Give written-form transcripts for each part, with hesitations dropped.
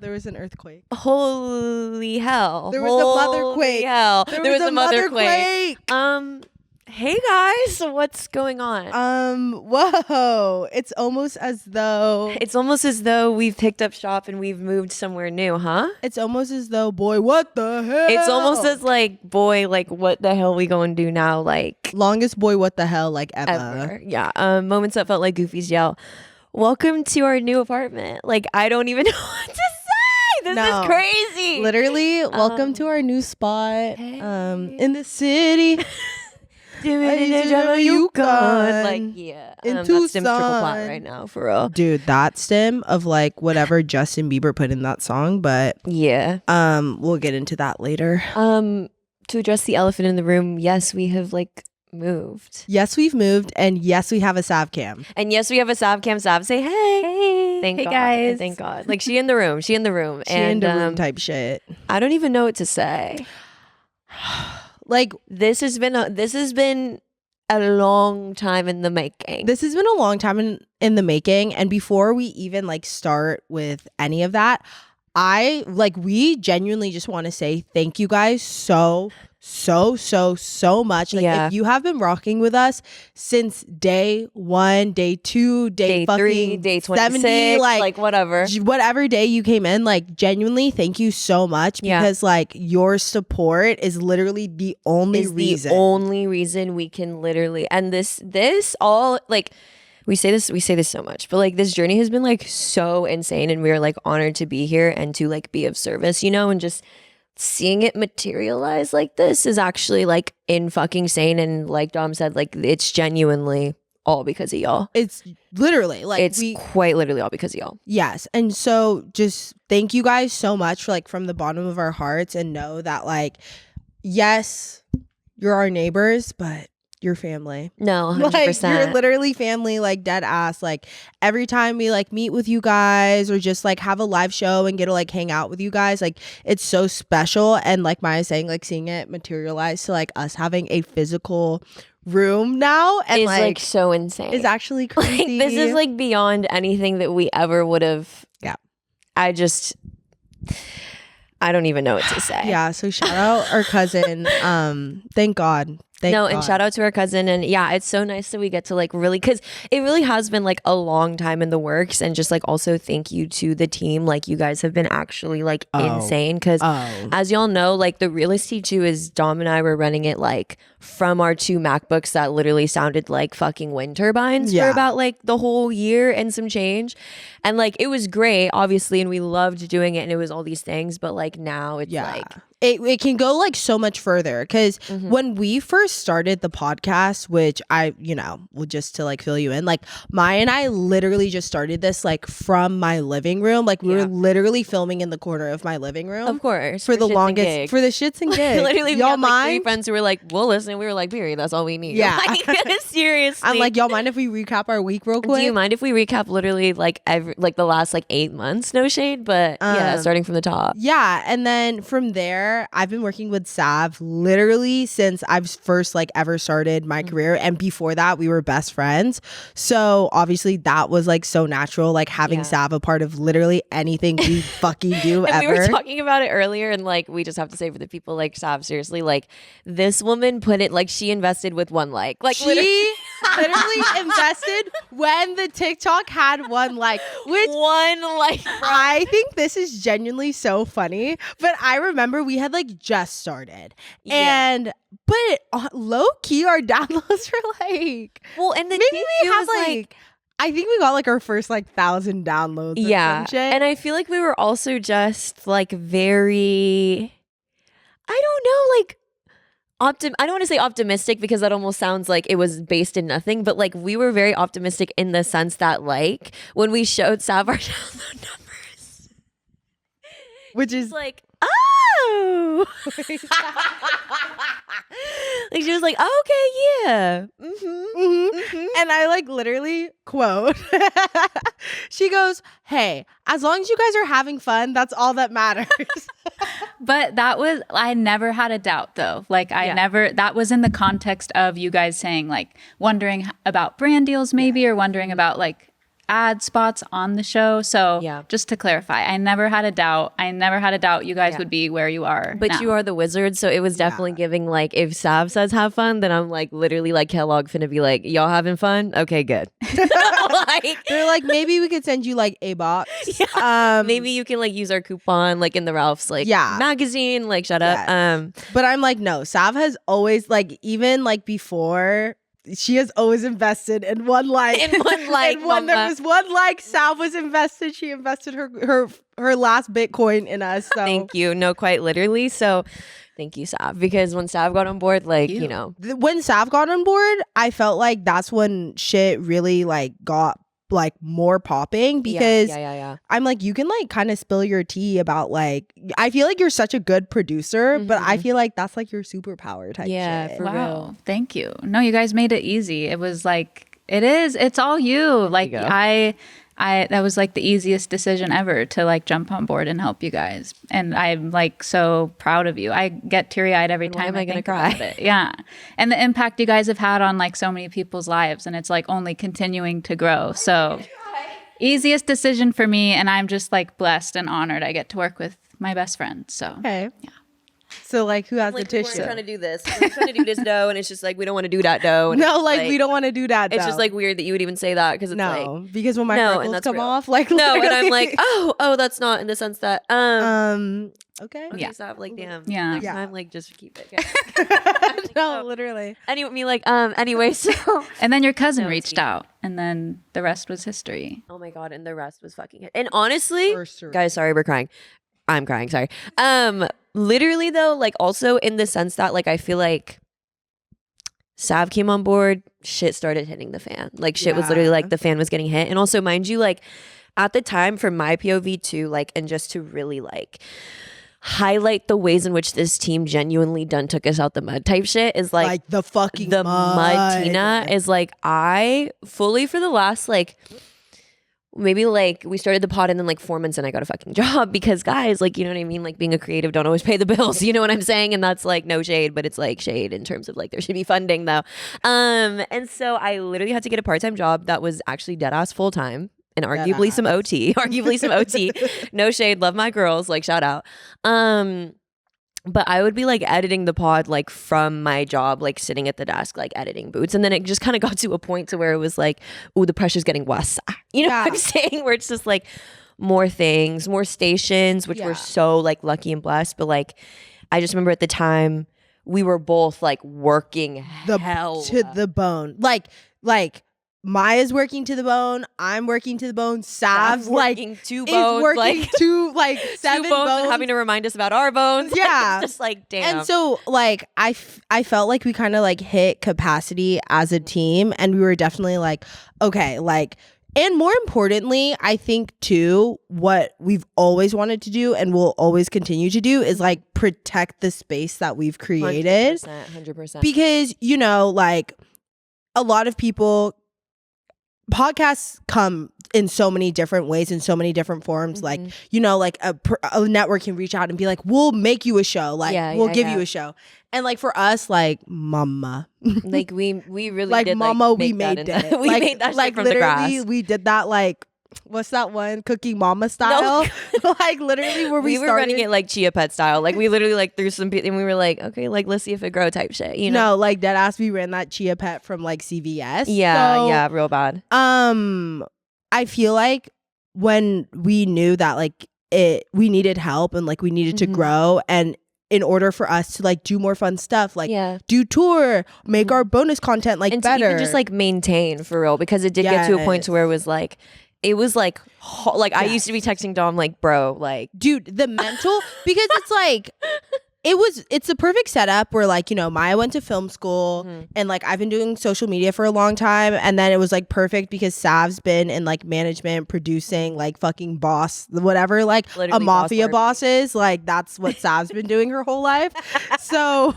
there was an earthquake. Holy hell. There was a mother quake. Hell. There was a mother quake. Hey guys, what's going on? Whoa. It's almost as though we've picked up shop and we've moved somewhere new, huh? It's almost as though, boy, what the hell? It's almost as like, boy, like what the hell we gonna do now? Like longest boy, what the hell, like ever. Yeah. Moments that felt like Goofy's yell. Welcome to our new apartment. Like I don't even know what to say. This is crazy. Literally, welcome to our new spot. In the city. Yukon. Like, yeah. In That's Tucson. Stim's triple plot right now, for real. Dude, that stim of like whatever Justin Bieber put in that song, but yeah. We'll get into that later. To address the elephant in the room, yes, we have like moved. Yes, we've moved, and yes, we have a Sav cam. And yes, we have a Sav cam. Sav, say hey. Hey. Thank hey God. guys. Thank God. Like she in the room. She in the room. She in the room type shit. I don't even know what to say. Like this has been a long time in the making. This has been a long time in the making. And before we even like start with any of that, we genuinely just want to say thank you guys so much. Like if you have been rocking with us since day 1, day 2, day 3, day 26, 70, like whatever day you came in, like genuinely thank you so much, because like your support is literally the only reason we can literally, and this all like we say this so much, but like this journey has been like so insane, and we are like honored to be here and to like be of service, you know, and just seeing it materialize like this is actually like in fucking sane. And like Dom said, like it's genuinely all because of y'all. It's literally like quite literally all because of y'all. Yes. And so just thank you guys so much for like from the bottom of our hearts, and know that like, yes, you're our neighbors, but your family. No, 100%. Like you're literally family, like dead ass. Like every time we like meet with you guys or just like have a live show and get to like hang out with you guys, like it's so special. And like Maya's saying, like seeing it materialize to like us having a physical room now and like so insane. It's actually crazy. Like, this is like beyond anything that we ever would have. Yeah. I don't even know what to say. Yeah. So shout out our cousin. Thank God. And shout out to our cousin. And yeah, it's so nice that we get to like really, because it really has been like a long time in the works. And just like also thank you to the team. Like you guys have been actually like insane, because as y'all know, like the realest T2 is Dom and I were running it like from our 2 MacBooks that literally sounded like fucking wind turbines for about like the whole year and some change. And like it was great, obviously, and we loved doing it, and it was all these things, but like now it's like it can go like so much further, because when we first started the podcast, which I, you know, just to like fill you in, like Maya and I literally just started this like from my living room. Like we were literally filming in the corner of my living room, of course, for the longest, for the shits and gigs. Literally, y'all we had, like 3 friends who were like, "Well, listen," we were like, "Period, that's all we need." Yeah, like, seriously. I'm like, y'all mind if we recap our week real quick? Do you mind if we recap literally like the last like 8 months? No shade, but starting from the top. Yeah, and then from there, I've been working with Sav literally since I've first like ever started my career, and before that we were best friends, so obviously that was like so natural, like having Sav a part of literally anything we fucking do and ever. We were talking about it earlier, and like we just have to say for the people, like Sav, seriously, like this woman put it, like she invested with 1 like she literally invested when the TikTok had 1 like, which 1 like, bro. I think this is genuinely so funny, but I remember we had like just started, and but low key our downloads were like, well, and the maybe we have like I think we got like our first like 1,000 downloads. Yeah, and I feel like we were also just like very, I don't know, like I don't want to say optimistic, because that almost sounds like it was based in nothing, but like we were very optimistic in the sense that like when we showed Sav our download numbers, which is like, oh, like she was like, oh, okay, yeah, and I like literally quote, she goes, "Hey, as long as you guys are having fun, that's all that matters." But I never had a doubt though. Like that was in the context of you guys saying like wondering about brand deals maybe, or wondering about like ad spots on the show. So Yeah. just to clarify, I never had a doubt. You guys would be where you are. But now. you are the wizard, so it was definitely giving like if Sav says have fun, then I'm like literally like Kellogg finna be like, y'all having fun? Okay, good. Like, They're like, maybe we could send you like a box. maybe you can like use our coupon like in the Ralph's like magazine. Like shut up. But I'm like, no, Sav has always like, even like before, she has always invested in one like. In one like, and when there was one like, Sav was invested. She invested her last Bitcoin in us. So thank you. No, quite literally. So thank you, Sav, because when Sav got on board, like you know, when Sav got on board, I felt like that's when shit really like got like more popping, because I'm like, you can like kind of spill your tea about like, I feel like you're such a good producer, but I feel like that's like your superpower type shit. For wow, real. thank you. No, you guys made it easy. It was like, it's all you. Like that was like the easiest decision ever to like jump on board and help you guys. And I'm like so proud of you. I get teary eyed every time. Why am I gonna think about cry? it. Yeah. And the impact you guys have had on like so many people's lives, and it's like only continuing to grow. So easiest decision for me. And I'm just like blessed and honored I get to work with my best friend. So Okay. Yeah. So like, who has Like the we're tissue? trying to do this. We're trying to do this dough, and it's just like we don't want to do that dough. And No, it's like we don't want to do that. It's just like weird that you would even say that because it's no, like because when my no, and freckles that's come real. off, like no, and I'm literally- like, oh, that's not in the sense that okay. Yeah. stop, like damn, Yeah. next Yeah. time, like just keep it. No, literally. Anyway, so and then your cousin No, it's reached deep. out, and then the rest was history. oh my god, and the rest was fucking it. And honestly, First or- guys, sorry, we're crying. I'm crying, sorry. Literally though, like also in the sense that like I feel like Sav came on board, shit started hitting the fan. Like shit was literally like the fan was getting hit. And also mind you, like at the time from my POV too, like, and just to really like highlight the ways in which this team genuinely done took us out the mud type shit is like the fucking the mud. mud Tina is like I fully for the last like maybe like we started the pod and then like 4 months and I got a fucking job because guys, like, you know what I mean? Like being a creative don't always pay the bills. You know what I'm saying? And that's like no shade, but it's like shade in terms of like there should be funding though. And so I literally had to get a part-time job that was actually dead ass full time and arguably some OT, No shade. Love my girls. Like shout out. But I would be like editing the pod like from my job, like sitting at the desk, like editing boots. And then it just kind of got to a point to where it was like, oh, the pressure's getting worse. You know what I'm saying? Where it's just like more things, more stations, which we're so like lucky and blessed. But like, I just remember at the time we were both like working hell to the bone. Like Maya's working to the bone. I'm working to the bone. Sav's like working two is bones, working like to like 7 two bones, bones. and having to remind us about our bones. Yeah. It's just like damn. And so like I felt like we kind of like hit capacity as a team, and we were definitely like, okay, like, and more importantly, I think too, what we've always wanted to do and will always continue to do is like protect the space that we've created. 100%. Because, you know, like a lot of people, podcasts come in so many different ways, in so many different forms. Like, you know, like a network can reach out and be like, we'll make you a show. Like, we'll give you a show. And like for us, like, mama. Like we really like, did, mama, like, we make made that it. we like, made that like shit from the literally, grass. we did that like, what's that one? Cooking Mama style? Like literally where we were started. running it like Chia Pet style. Like we literally like threw some and we were like, okay, like let's see if it grow type shit. You know? No, like dead ass, we ran that Chia Pet from like CVS. Yeah, So, yeah, real bad. I feel like when we knew that like we needed help and like we needed to grow, and in order for us to like do more fun stuff, like do tour, make our bonus content like and better, to even just like maintain for real, because it did get to a point to where it was like I used to be texting Dom like, bro, like, dude, the mental, because it's like it's the perfect setup where like, you know, Maya went to film school and like I've been doing social media for a long time, and then it was like perfect because Sav's been in like management, producing, like fucking boss, whatever, like Literally a mafia boss is like, that's what Sav's been doing her whole life. So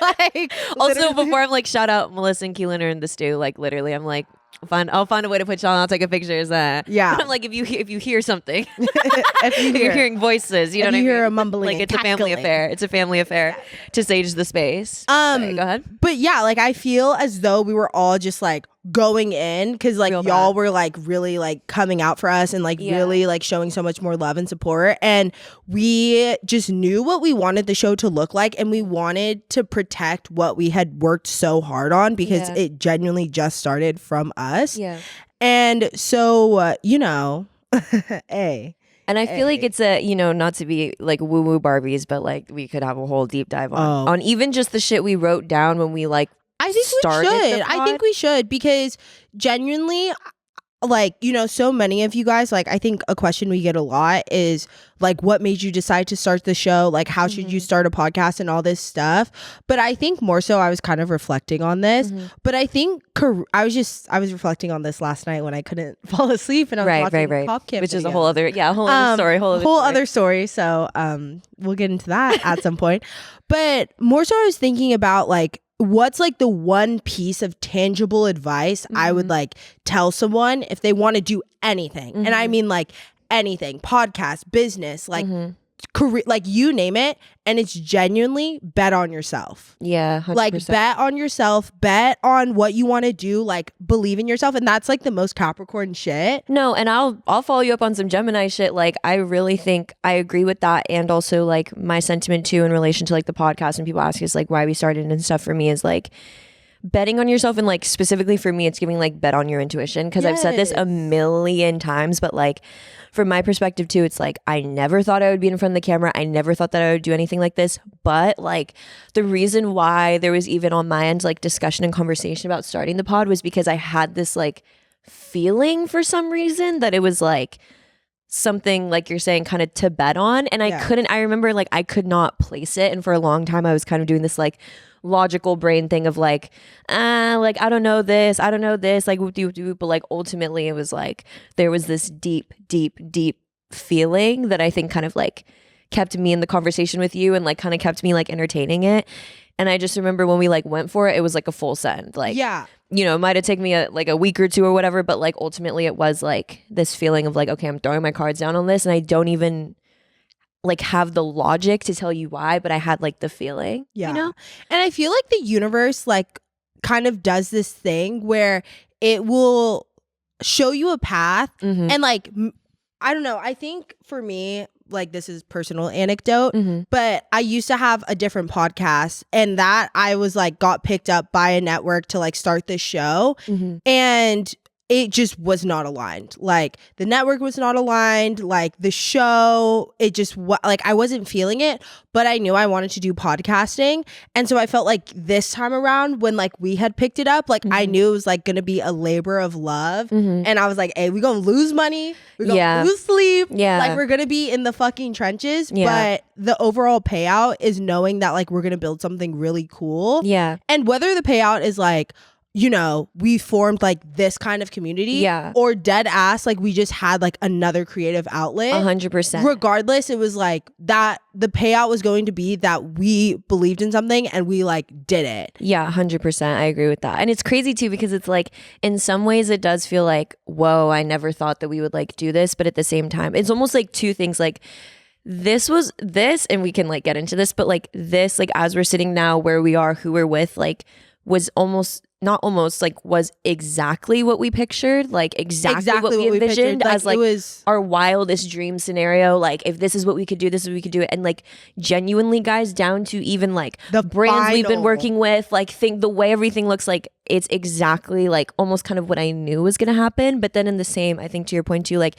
like also before I'm like, shout out Melissa and Keelan are in the stew, like literally I'm like, I'll find a way to put y'all on. I'll take a picture. Yeah. But I'm like, if you hear something, if you're hearing voices, you know what I mean? Hear a mumbling, like it's a family affair. It's a family affair to stage the space. Sorry, go ahead. But yeah, like I feel as though we were all just like going in, because like Feel y'all that. were like really like coming out for us and like really like showing so much more love and support, and we just knew what we wanted the show to look like, and we wanted to protect what we had worked so hard on, because it genuinely just started from us. And so hey. And I feel like it's a, not to be like woo woo Barbies, but like we could have a whole deep dive on even just the shit we wrote down when we like I think started we should. the pod. I think we should, because genuinely, like, so many of you guys, like, I think a question we get a lot is like, what made you decide to start the show? Like, how should you start a podcast and all this stuff? But I think more so I was kind of reflecting on this. But I think I was reflecting on this last night when I couldn't fall asleep, and I was watching Pop Camp, which is a whole other other story. So we'll get into that at some point. But more so I was thinking about like, what's like the one piece of tangible advice I would like tell someone if they want to do anything? And I mean like anything, podcast, business, like career, like you name it. And it's genuinely bet on yourself. Yeah, 100%. Like bet on yourself, bet on what you want to do, like believe in yourself. And that's like the most Capricorn shit. No, and I'll follow you up on some Gemini shit. Like I really think I agree with that, and also like my sentiment too in relation to like the podcast, and people ask us like why we started and stuff. For me is like betting on yourself, and like specifically for me it's giving like bet on your intuition, because I've said this a million times, but like from my perspective too, it's like I never thought I would be in front of the camera. I never thought that I would do anything like this. But like the reason why there was even on my end like discussion and conversation about starting the pod was because I had this like feeling for some reason that it was like something like you're saying kind of to bet on. And I remember like I could not place it. And for a long time I was kind of doing this like logical brain thing of like I don't know this, like but like ultimately it was like there was this deep feeling that I think kind of like kept me in the conversation with you, and like kind of kept me like entertaining it. And I just remember when we like went for it, it was like a full send, like it might have taken me a week or two or whatever, but like ultimately it was like this feeling of like, okay, I'm throwing my cards down on this, and I don't even like have the logic to tell you why, but I had like the feeling, And I feel like the universe like kind of does this thing where it will show you a path, and like, I don't know, I think for me, like this is personal anecdote, but I used to have a different podcast, and that I was like got picked up by a network to like start this show, and it just was not aligned. Like the network was not aligned, like the show, it just like I wasn't feeling it, but I knew I wanted to do podcasting. And so I felt like this time around when like we had picked it up, like I knew it was like gonna be a labor of love. And I was like, hey, we're gonna lose money, we're gonna lose sleep, like we're gonna be in the fucking trenches, but the overall payout is knowing that like we're gonna build something really cool. And whether the payout is like, we formed like this kind of community, or dead ass like we just had like another creative outlet, 100%. Regardless, it was like that the payout was going to be that we believed in something and we like did it. 100%. I agree with that. And it's crazy too, because it's like in some ways it does feel like, whoa, I never thought that we would like do this, but at the same time it's almost like two things. Like this, and we can like get into this, but like this, like as we're sitting now where we are, who we're with, like was was exactly what we pictured, like exactly what we envisioned, like, as like it was our wildest dream scenario. Like if this is what we could do, this is what we could do it. And like genuinely, guys, down to even like the brands we've been working with, like think the way everything looks, like it's exactly like almost kind of what I knew was gonna happen. But then in the same, I think to your point too, like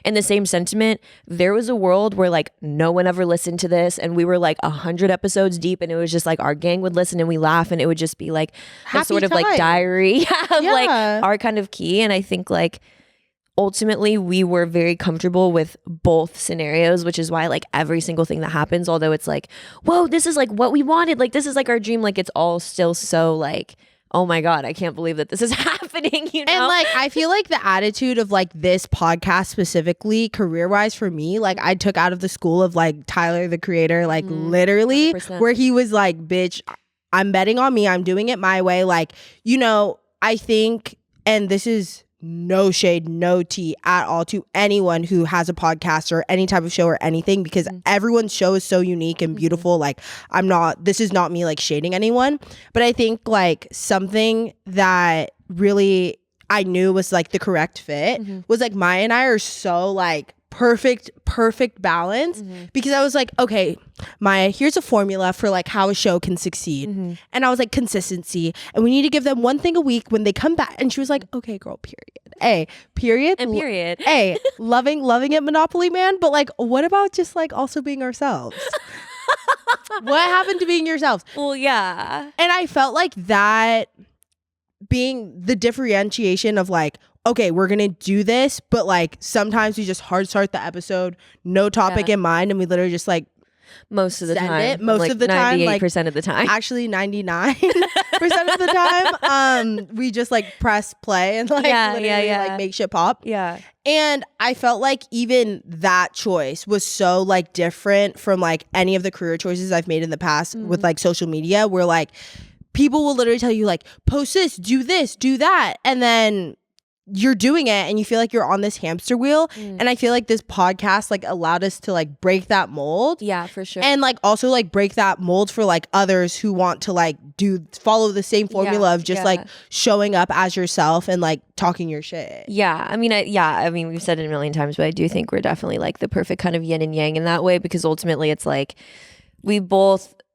in the same sentiment, there was a world where like no one ever listened to this, and we were like 100 episodes deep, and it was just like our gang would listen and we laugh, and it would just be like a sort of like diary of like our kind of key. And I think like ultimately we were very comfortable with both scenarios, which is why like every single thing that happens, although it's like, whoa, this is like what we wanted, like this is like our dream, like it's all still so like, oh my God, I can't believe that this is happening, And like, I feel like the attitude of like this podcast specifically career-wise for me, like I took out of the school of like Tyler, the creator, like literally 100%. Where he was like, bitch, I'm betting on me. I'm doing it my way. Like, I think, and this is no shade, no tea at all to anyone who has a podcast or any type of show or anything, because everyone's show is so unique and beautiful. Like this is not me like shading anyone, but I think like something that really I knew was like the correct fit was like Maya and I are so like perfect balance because I was like, okay, Maya, here's a formula for like how a show can succeed. And I was like, consistency, and we need to give them one thing a week when they come back. And she was like, okay, girl, period. Loving it, Monopoly Man, but like what about just like also being ourselves? What happened to being yourselves? Well, yeah. And I felt like that being the differentiation of like, okay, we're gonna do this, but like sometimes we just hard start the episode, no topic in mind, and we literally just like most of the time, most of the time, 98% of the time, actually 99% of the time, we just like press play and like like make shit pop. Yeah. And I felt like even that choice was so like different from like any of the career choices I've made in the past with like social media, where like people will literally tell you like, post this, do that, and then you're doing it and you feel like you're on this hamster wheel. And I feel like this podcast like allowed us to like break that mold. Yeah, for sure. And like also like break that mold for like others who want to like follow the same formula of just like showing up as yourself and like talking your shit. Yeah. I mean, we've said it a million times, but I do think we're definitely like the perfect kind of yin and yang in that way, because ultimately it's like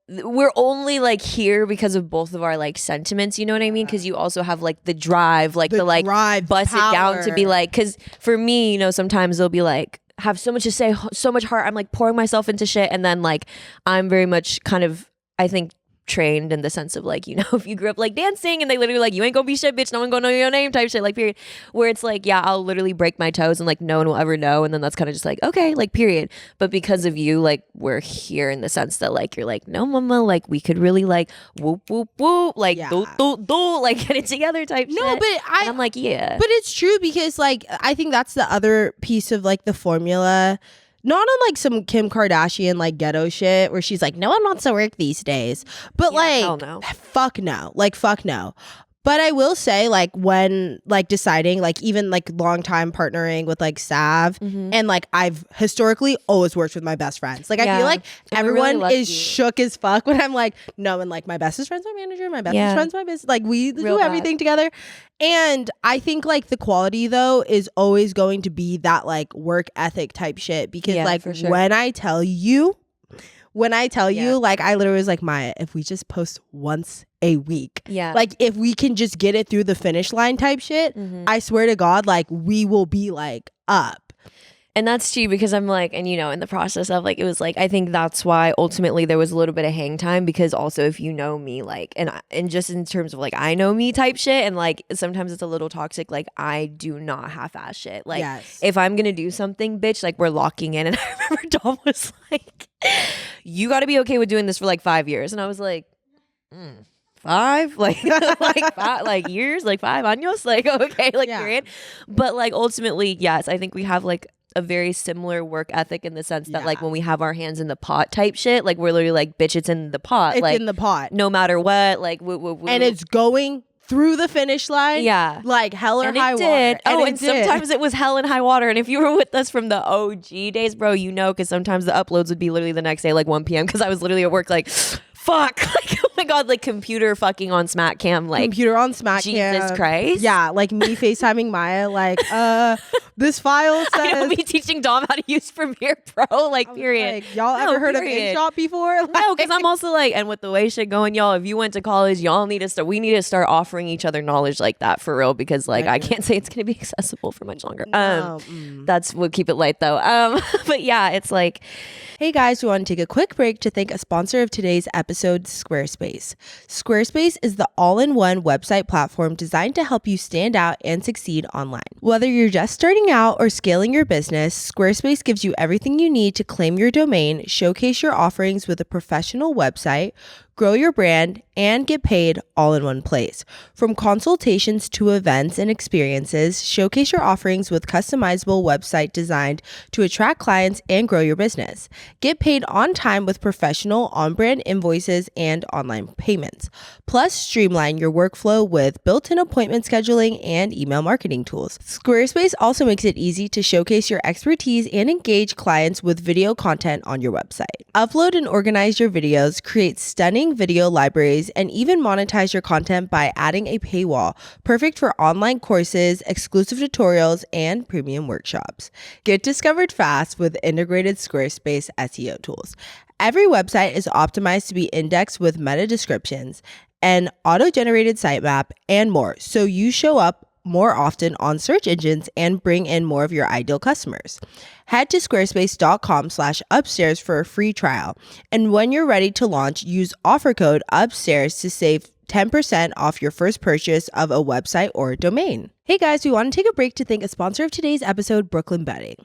we're only like here because of both of our like sentiments, you know what I mean? Because you also have like the drive, like the like drive, bust it down to be like, because for me, you know, sometimes they'll be like, have so much to say, so much heart, I'm like pouring myself into shit, and then like I'm very much kind of, I think, trained in the sense of like, you know, if you grew up like dancing and they literally like, you ain't gonna be shit, bitch, no one gonna know your name type shit, like period, where it's like, yeah, I'll literally break my toes and like no one will ever know, and then that's kind of just like, okay, like period. But because of you, like we're here in the sense that like you're like, no mama, like we could really like whoop whoop whoop, like do like get it together type shit. No, but I'm like, yeah, but it's true, because like I think that's the other piece of like the formula. Not on like some Kim Kardashian like ghetto shit where she's like, no one wants to work these days. But hell no. fuck no. But I will say, like, when like deciding, like even like long time partnering with like Sav, and like I've historically always worked with my best friends. Like I feel like everyone really is shook as fuck when I'm like, no, and like my bestest friend's my manager, my bestest friend's my business. Like we do everything together. And I think like the quality though is always going to be that like work ethic type shit, because like when I tell you, like I literally was like, Maya, if we just post once a week, like if we can just get it through the finish line type shit, I swear to God, like we will be like up. And that's true, because I'm like, and you know, in the process of like, it was like, I think that's why ultimately there was a little bit of hang time, because also if you know me, like, and just in terms of like, I know me type shit, and like sometimes it's a little toxic, like I do not half-ass shit. Like if I'm gonna do something, bitch, like we're locking in. And I remember Dom was like, you gotta be okay with doing this for like 5 years. And I was like, 5 like like 5 like years, like 5 años, like okay, like period. But like ultimately, yes, I think we have like a very similar work ethic in the sense that like when we have our hands in the pot type shit, like we're literally like, bitch, it's in the pot, it's like in the pot no matter what, like and it's going through the finish line, like hell or high water. And sometimes it was hell and high water. And if you were with us from the OG days, bro, you know, because sometimes the uploads would be literally the next day, like 1 p.m, because I was literally at work like, fuck, like oh my God, like computer fucking on smack cam, like computer on smack cam, Jesus Christ, like me FaceTiming Maya, like this file says, I know, me teaching Dom how to use Premiere Pro, like period. Like, y'all ever heard of InShot before? Like, no, because I'm also like, and with the way shit going, y'all, if you went to college, we need to start offering each other knowledge like that for real, because like I can't say it's gonna be accessible for much longer. We'll keep it light though. But yeah, it's like, hey guys, we want to take a quick break to thank a sponsor of today's episode, Squarespace. Squarespace is the all-in-one website platform designed to help you stand out and succeed online. Whether you're just starting out or scaling your business, Squarespace gives you everything you need to claim your domain, showcase your offerings with a professional website, grow your brand, and get paid all in one place. From consultations to events and experiences, showcase your offerings with customizable website designed to attract clients and grow your business. Get paid on time with professional on-brand invoices and online payments. Plus, streamline your workflow with built-in appointment scheduling and email marketing tools. Squarespace also makes it easy to showcase your expertise and engage clients with video content on your website. Upload and organize your videos, create stunning stunning video libraries, and even monetize your content by adding a paywall, perfect for online courses, exclusive tutorials, and premium workshops. Get discovered fast with integrated Squarespace SEO tools. Every website is optimized to be indexed with meta descriptions, an auto-generated sitemap, and more, so you show up more often on search engines and bring in more of your ideal customers. Head to squarespace.com/upstairs for a free trial. And when you're ready to launch, use offer code upstairs to save 10% off your first purchase of a website or domain. Hey guys, we want to take a break to thank a sponsor of today's episode, Brooklyn Bedding.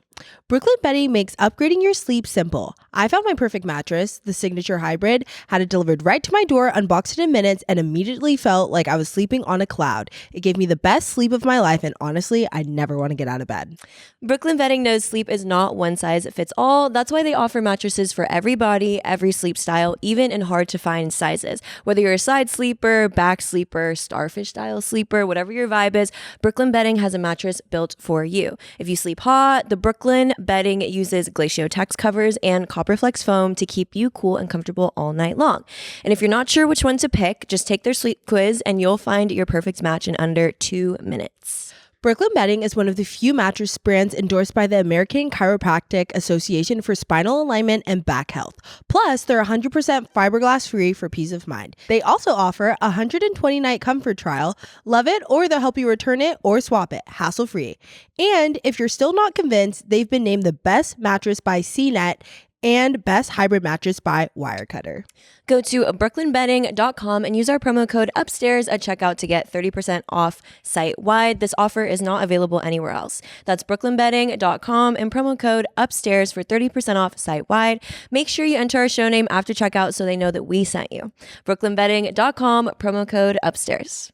Brooklyn Bedding makes upgrading your sleep simple. I found my perfect mattress, the Signature Hybrid, had it delivered right to my door, unboxed it in minutes, and immediately felt like I was sleeping on a cloud. It gave me the best sleep of my life, and honestly, I never want to get out of bed. Brooklyn Bedding knows sleep is not one size fits all. That's why they offer mattresses for every body, every sleep style, even in hard to find sizes. Whether you're a side sleeper, back sleeper, starfish style sleeper, whatever your vibe is, Brooklyn Bedding has a mattress built for you. If you sleep hot, the Brooklyn Bedding uses Glacio-Tex covers and Copperflex foam to keep you cool and comfortable all night long. And if you're not sure which one to pick, just take their sleep quiz and you'll find your perfect match in under 2 minutes. Brooklyn Bedding is one of the few mattress brands endorsed by the American Chiropractic Association for spinal alignment and back health. Plus, they're 100% fiberglass free for peace of mind. They also offer a 120-night comfort trial. Love it, or they'll help you return it or swap it, hassle free. And if you're still not convinced, they've been named the best mattress by CNET and best hybrid mattress by Wirecutter. Go to brooklynbedding.com and use our promo code upstairs at checkout to get 30% off site-wide. This offer is not available anywhere else. That's brooklynbedding.com and promo code upstairs for 30% off site-wide. Make sure you enter our show name after checkout so they know that we sent you. brooklynbedding.com, promo code upstairs.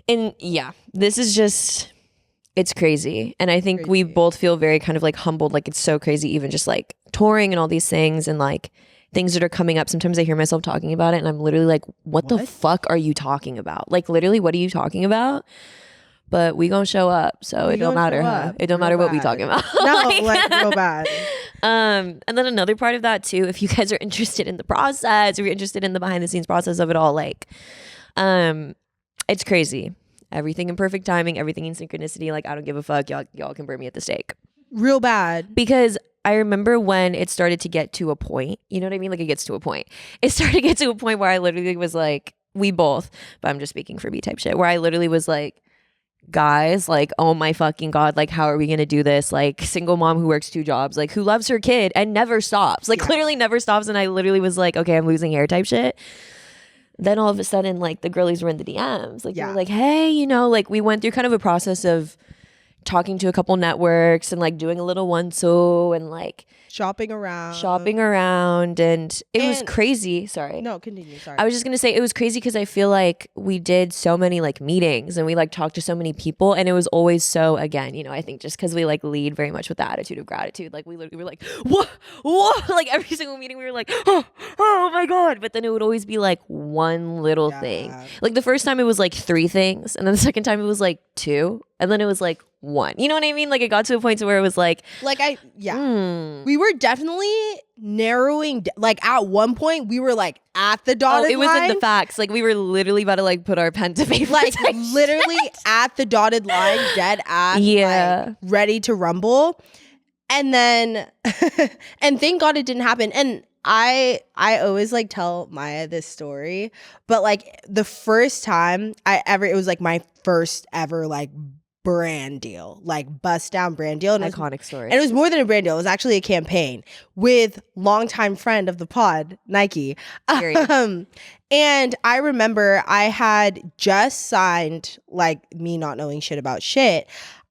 And yeah, this is just... it's crazy. And I think we both feel very kind of like humbled. Like, it's so crazy, even just like touring and all these things and like things that are coming up. Sometimes I hear myself talking about it and I'm literally like, what the fuck are you talking about? Like, literally, what are you talking about? But we gonna show up. So it don't matter, huh? It don't matter what we talking about. No, like real bad. And then another part of that too, if you guys are interested in the process, if you're interested in the behind the scenes process of it all, like, it's crazy. Everything in perfect timing, everything in synchronicity. Like, I don't give a fuck. Y'all can burn me at the stake. Real bad. Because I remember when it started to get to a point, you know what I mean? Like, it gets to a point. It started to get to a point where I literally was like, we both, but I'm just speaking for me type shit, where I literally was like, guys, like, oh my fucking God, like, how are we going to do this? Like, single mom who works 2 jobs, like, who loves her kid and never stops, like, literally never stops. And I literally was like, okay, I'm losing hair type shit. Then all of a sudden, like, the girlies were in the DMs. Like, they were like, hey, you know, like, we went through kind of a process of talking to a couple networks and like doing a little one-so and like shopping around. And it was crazy. Sorry. No, continue. Sorry. I was just going to say it was crazy because I feel like we did so many like meetings and we like talked to so many people, and it was always so, again, you know, I think just because we like lead very much with the attitude of gratitude. Like, we literally were like, what? Like, every single meeting we were like, oh my God. But then it would always be like one little thing. Like, the first time it was like 3 things, and then the second time it was like 2, and then it was like 1. You know what I mean? Like, it got to a point to where it was like we were definitely narrowing like, at one point we were like at the dotted line. It was in the facts. Like, we were literally about to like put our pen to paper. Like, literally at the dotted line, dead ass. Yeah. Like, ready to rumble. And then and thank God it didn't happen. And I always like tell Maya this story, but like the first time it was like my first ever like brand deal, like bust down brand deal. And iconic story. And it was more than a brand deal. It was actually a campaign with longtime friend of the pod, Nike. And I remember I had just signed, like, me not knowing shit about shit,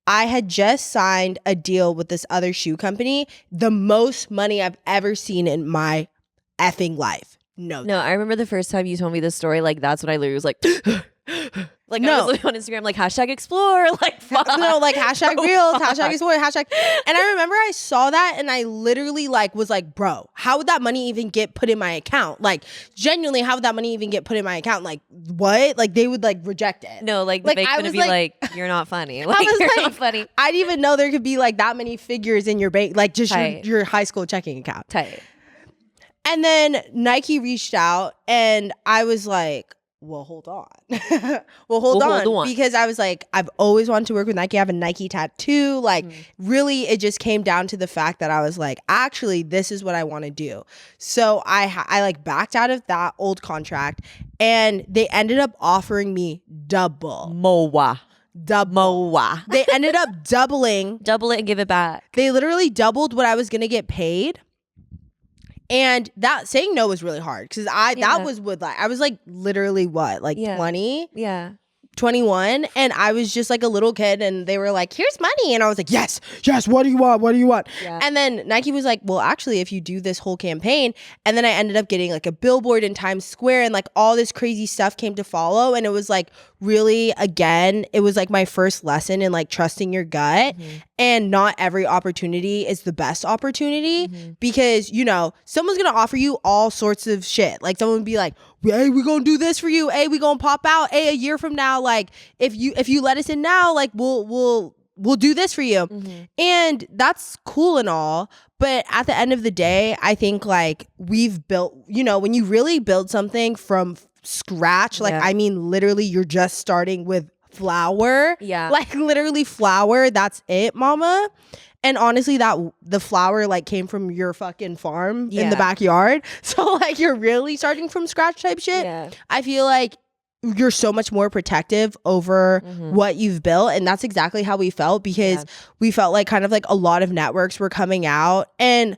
I had just signed a deal with this other shoe company, the most money I've ever seen in my effing life. No, I remember the first time you told me this story, like, that's what I literally was like, like, no. I was literally on Instagram, like, #explore, like, fuck. No, like, #reels, #explore, #. And I remember I saw that and I literally like was like, bro, how would that money even get put in my account? Like, genuinely, how would that money even get put in my account? Like, what? Like, they would like reject it. No, like, the bank's gonna be like, you're not funny. Like, you're not funny. I didn't even know there could be like that many figures in your bank, like just your high school checking account. Tight. And then Nike reached out and I was like, well, hold on. Hold on. Because I was like, I've always wanted to work with Nike. I have a Nike tattoo. Like, really, it just came down to the fact that I was like, actually, this is what I want to do. So I like backed out of that old contract and they ended up offering me double. They ended up doubling. Double it and give it back. They literally doubled what I was going to get paid. And that saying no was really hard because that was with like I was like literally what like 20 21 and I was just like a little kid and they were like, here's money, and I was like, yes, what do you want? And then Nike was like, well, actually, if you do this whole campaign, and then I ended up getting like a billboard in Times Square and like all this crazy stuff came to follow, and it was like really, again, it was like my first lesson in like trusting your gut. And not every opportunity is the best opportunity because, you know, someone's gonna offer you all sorts of shit. Like someone would be like, hey, we gonna do this for you. Hey, we gonna pop out. Hey, a year from now, like if you let us in now, like we'll do this for you. And that's cool and all. But at the end of the day, I think like we've built, you know, when you really build something from scratch, like I mean, literally you're just starting with flour, like literally flour, that's it, mama. And honestly, that the flour like came from your fucking farm in the backyard, so like you're really starting from scratch type shit. I feel like you're so much more protective over what you've built, and that's exactly how we felt because we felt like kind of like a lot of networks were coming out, and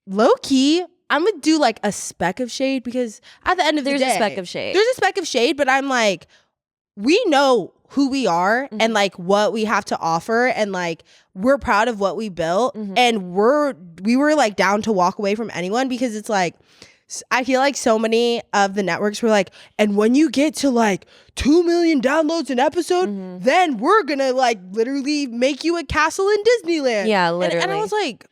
low-key I'm gonna do like a speck of shade because at the end of the day there's a speck of shade, but I'm like, we know who we are and like what we have to offer, and like we're proud of what we built, and we were like down to walk away from anyone because it's like I feel like so many of the networks were like, and when you get to like 2 million downloads an episode, then we're gonna like literally make you a castle in Disneyland. Yeah, literally. And I was like,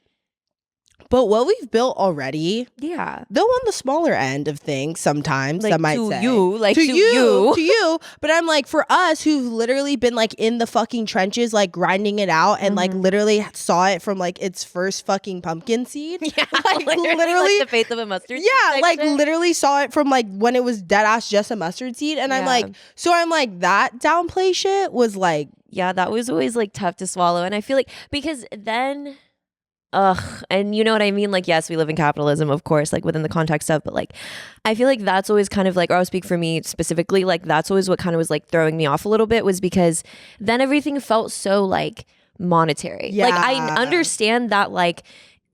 but what we've built already, though on the smaller end of things sometimes, like that might to say. you, like to you. you. But I'm like, for us who've literally been like in the fucking trenches, like grinding it out and like literally saw it from like its first fucking pumpkin seed. Like literally like the faith of a mustard seed. Yeah, like literally saw it from like when it was dead ass just a mustard seed. And I'm like, that downplay shit was like. Yeah, that was always like tough to swallow. And I feel like because then. And you know what I mean? Like, yes, we live in capitalism, of course, like within the context of, but like, I feel like that's always kind of like, or I'll speak for me specifically, like that's always what kind of was like throwing me off a little bit, was because then everything felt so like monetary. Like I understand that like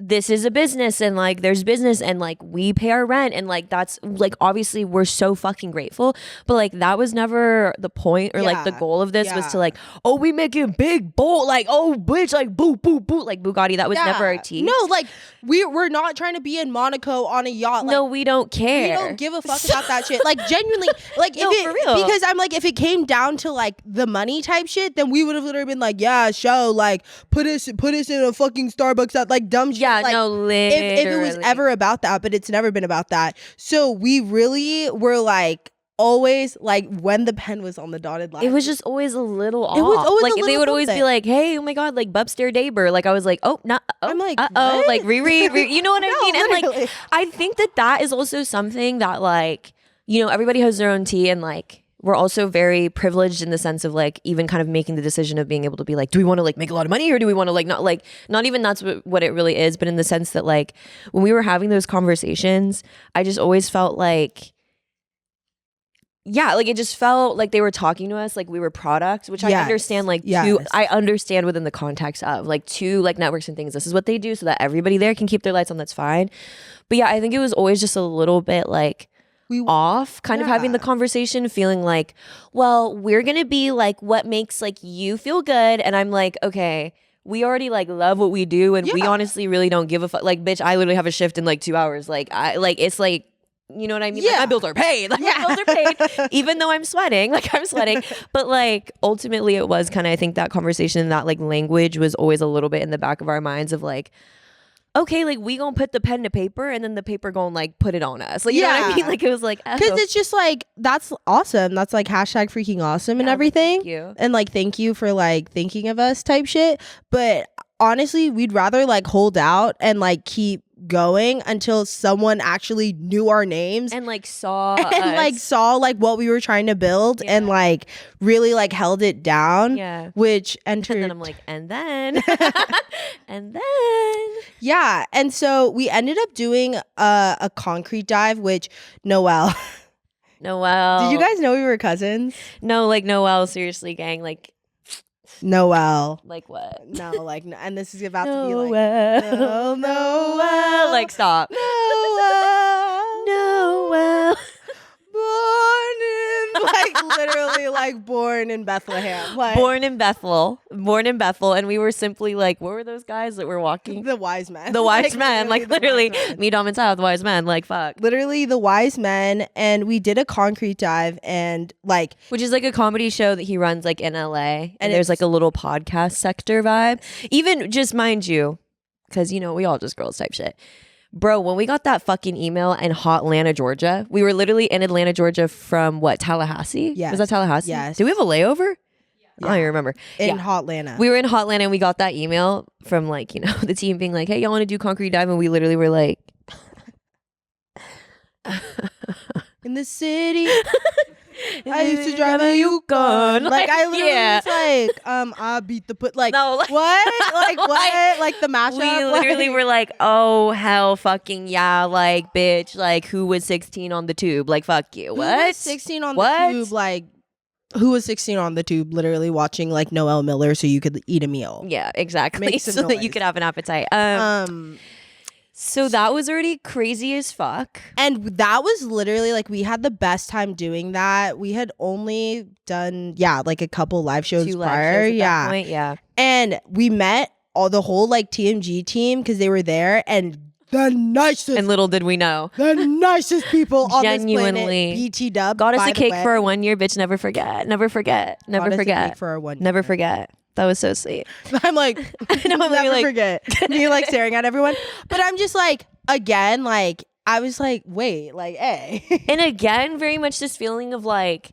this is a business and like there's business and like we pay our rent and like that's like obviously we're so fucking grateful, but like that was never the point or like the goal of this was to like, oh, we making big bold, like, oh bitch, like boo boo boo, like Bugatti. That was never our team. No, like we're not trying to be in Monaco on a yacht. Like, no, we don't care. We don't give a fuck about that shit. Like genuinely, like no, for real. Because I'm like, if it came down to like the money type shit, then we would have literally been like, yeah, show, like put us in a fucking Starbucks at like dumb shit. Yeah, like, no, literally. If it was ever about that, but it's never been about that. So we really were like always like when the pen was on the dotted line. It was just always a little off. It was always like a little they would always something. be like, "Hey, oh my god, like Bubster Daber." Like I was like, "Oh, not." Oh, I'm like, oh, like reread. You know what I mean? And literally. like, I think that is also something that like, you know, everybody has their own tea, and like we're also very privileged in the sense of like even kind of making the decision of being able to be like, do we want to like make a lot of money or do we want to like not even that's what it really is, but in the sense that like when we were having those conversations, I just always felt like, yeah, like it just felt like they were talking to us like we were products, which I understand like I understand within the context of like to like networks and things, this is what they do so that everybody there can keep their lights on, that's fine. But yeah, I think it was always just a little bit like off kind of having the conversation, feeling like, well, we're gonna be like what makes like you feel good, and I'm like, okay, we already like love what we do and we honestly really don't give a fuck. Like, bitch, I literally have a shift in like 2 hours. Like I like it's like, you know what I mean? Like my bills are paid. Like my bills are paid, even though I'm sweating. Like I'm sweating. But like ultimately it was kind of, I think that conversation, that like language was always a little bit in the back of our minds of like, okay, like we gonna put the pen to paper and then the paper gonna like put it on us. Like, you know what I mean? Like it was like, because it's just like, that's awesome. That's like hashtag freaking awesome and everything. Thank you. And like, thank you for like thinking of us type shit. But honestly, we'd rather like hold out and like keep going until someone actually knew our names and like saw and like saw like what we were trying to build and like really like held it down. Yeah. Which entered. And then I'm like, and then and then yeah. And so we ended up doing a concrete dive, which Noelle. Did you guys know we were cousins? No, like Noelle, seriously, gang, like Noelle. Like what? No, like, and this is about to be like, Noelle. Like, stop. Noelle. Born in, like, literally, like, born in Bethlehem. Like, born in Bethel. And we were simply like, what were those guys that were walking? The wise men. The wise men. Like, literally, me, Dom, and Tyler, the wise men. Like, fuck. Literally, the wise men. And we did a concrete dive and, like. Which is like a comedy show that he runs, like, in LA. And there's, like, a little podcast sector vibe. Even, just mind you, because, you know, we all just girls type shit. Bro, when we got that fucking email in Hotlanta, Georgia, we were literally in Atlanta, Georgia from what, Tallahassee? Yes. Was that Tallahassee? Yes. Did we have a layover? Yeah. I don't even remember. In Hotlanta. We were in Hotlanta and we got that email from like, you know, the team being like, hey, y'all want to do concrete dive? And we literally were like. In the city. I used to drive a Yukon. Like I literally was like, I beat the put like, no, like what? Like what? Like the mashup? We literally were like, oh hell fucking yeah, like bitch, like who was 16 on the tube? Like fuck you. What? Who was 16 on the tube? Like who was 16 on the tube literally watching like Noelle Miller so you could eat a meal? Yeah, exactly. Make some so noise. that you could have an appetite. So that was already crazy as fuck. And that was literally like we had the best time doing that. We had only done like a couple live shows 2 prior. Live shows at that point, yeah. And we met the whole like TMG team because they were there and the nicest. And little did we know. The nicest people on Genuinely. this planet. BT Dub. Got us a cake for our 1 year, bitch. Never forget. Never forget. Never Got us forget. a cake for our 1 year. Never forget. That was so sweet. I'm like, never forget. Me like staring at everyone. But I'm just like, again, like, I was like, wait, like, hey. And again, very much this feeling of like,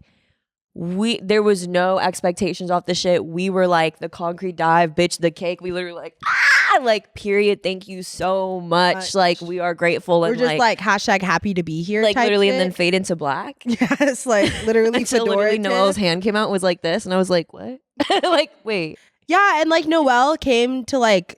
there was no expectations off the shit. We were like, the concrete dive, bitch, the cake. We literally like, like, period. Thank you so much. Like, we are grateful. We're and just like hashtag happy to be here. Like, type literally, shit. and then fade into black. Yes, like, literally. Until literally Noelle's hand came out and was like this. And I was like, what? Like, wait. Yeah, and like Noelle came to like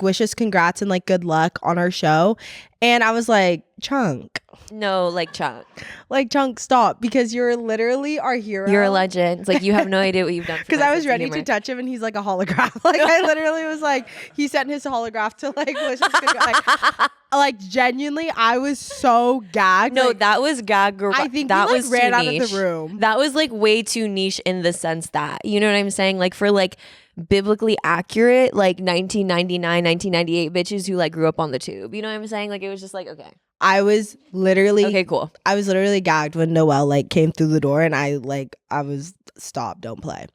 wish us congrats and like good luck on our show, and I was like, Chunk. No, like Chunk. Like Chunk, stop, because you're literally our hero. You're a legend. It's like you have no idea what you've done. Because I was ready to touch him, and he's like a holograph. Like I literally was like, he sent his holograph to like wish us congrats. Like genuinely, I was so gagged. No, like, that was gag. I think that we, like, was ran out niche. of the room. That was like way too niche in the sense that, you know what I'm saying? Like for like biblically accurate, like 1999, 1998 bitches who like grew up on the tube. You know what I'm saying? Like it was just like, okay. I was literally okay, cool. I was literally gagged when Noelle like came through the door, and I was stop, don't play.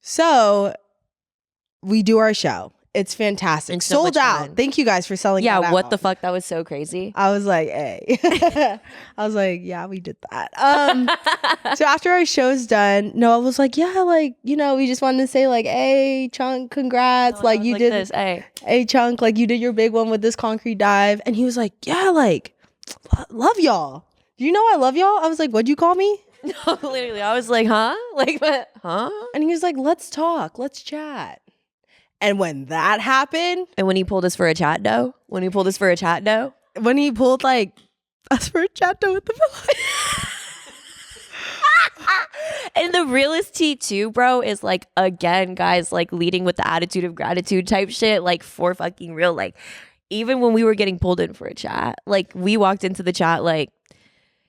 So we do our show. It's fantastic. It's so sold out. fun. Thank you guys for selling that out. What the fuck? That was so crazy. I was like, hey. I was like, yeah, we did that. So after our show's done, Noelle was like, yeah, like, you know, we just wanted to say like, hey, Chunk, congrats. Like you did this. Hey, Chunk, like you did your big one with this concrete dive. And he was like, yeah, like, love y'all. Do you know I love y'all? I was like, what'd you call me? No, literally. I was like, huh? Like, what? Huh? And he was like, let's talk. Let's chat. And when that happened. And when he pulled us for a chat dough? When he pulled like us for a chat dough with the pillow. And the realest tea too, bro, is like, again, guys, like leading with the attitude of gratitude type shit, like for fucking real. Like, even when we were getting pulled in for a chat, like we walked into the chat, like,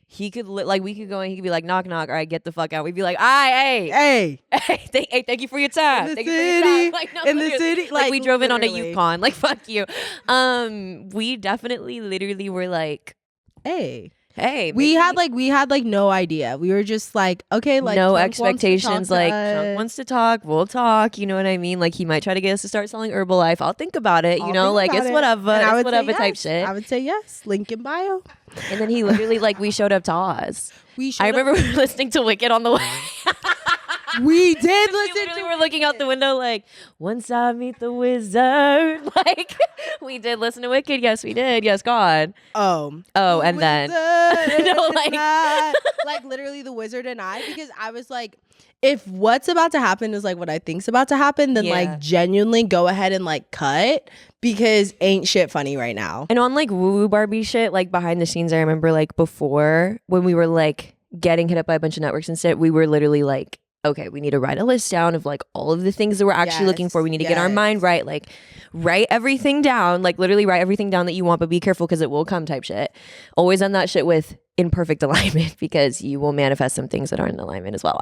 he could we could go and he could be like, knock, knock. All right, get the fuck out. We'd be like, hey, thank you for your time. Thank you for your time. Like, no, in the city, like we drove literally. in on a Yukon. Like, fuck you. We definitely, literally were like, hey. We had no idea. We were just like, okay, like no Chunk expectations. Like Chunk wants to talk, we'll talk. You know what I mean? Like he might try to get us to start selling Herbalife. I'll think about it. You know, like it's whatever. It's whatever type shit. I would say yes. Link in bio. And then he literally like we showed up to Oz. I remember we were listening to Wicked on the way. We did listen We were looking out the window like, once I meet the wizard. Like, we did listen to Wicked. Yes, we did. Yes, God. Oh, and then no, like literally The Wizard and I, because I was like, if what's about to happen is like what I think's about to happen, then like genuinely go ahead and like cut, because ain't shit funny right now. And on like woo woo Barbie shit, like behind the scenes, I remember like before when we were like getting hit up by a bunch of networks and shit, we were literally like, okay, we need to write a list down of like all of the things that we're actually looking for. We need to get our mind right. Like write everything down, like literally write everything down that you want, but be careful because it will come type shit. Always on that shit with in perfect alignment, because you will manifest some things that aren't in alignment as well.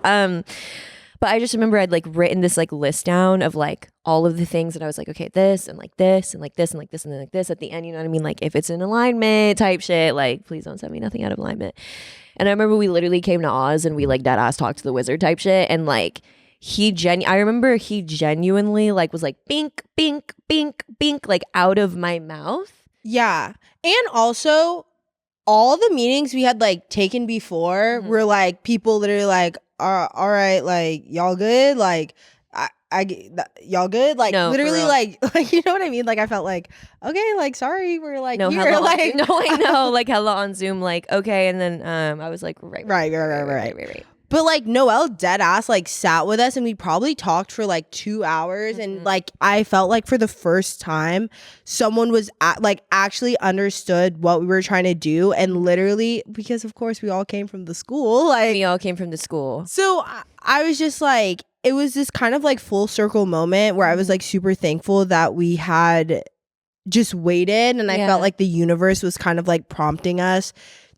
But I just remember I'd like written this like list down of like all of the things that I was like, okay, this and like this and like this and like this and then like this at the end, you know what I mean? Like if it's in alignment type shit, like please don't send me nothing out of alignment. And I remember we literally came to Oz and we like dead ass talked to the wizard type shit. And like I remember he genuinely like was like bink, bink, bink, bink, like out of my mouth. Yeah. And also all the meetings we had like taken before were like people literally like, all right, like y'all good? Like y'all good? Like no, literally like you know what I mean? Like I felt like, okay, like sorry, we're like no, here. Like no, I know, like hella on Zoom, like okay, and then I was like right. But like Noelle dead ass like sat with us and we probably talked for like 2 hours and like I felt like for the first time someone was like actually understood what we were trying to do, and literally because of course we all came from the school, like we all came from the school. So I was just like, it was this kind of like full circle moment where I was like super thankful that we had just waited, and I felt like the universe was kind of like prompting us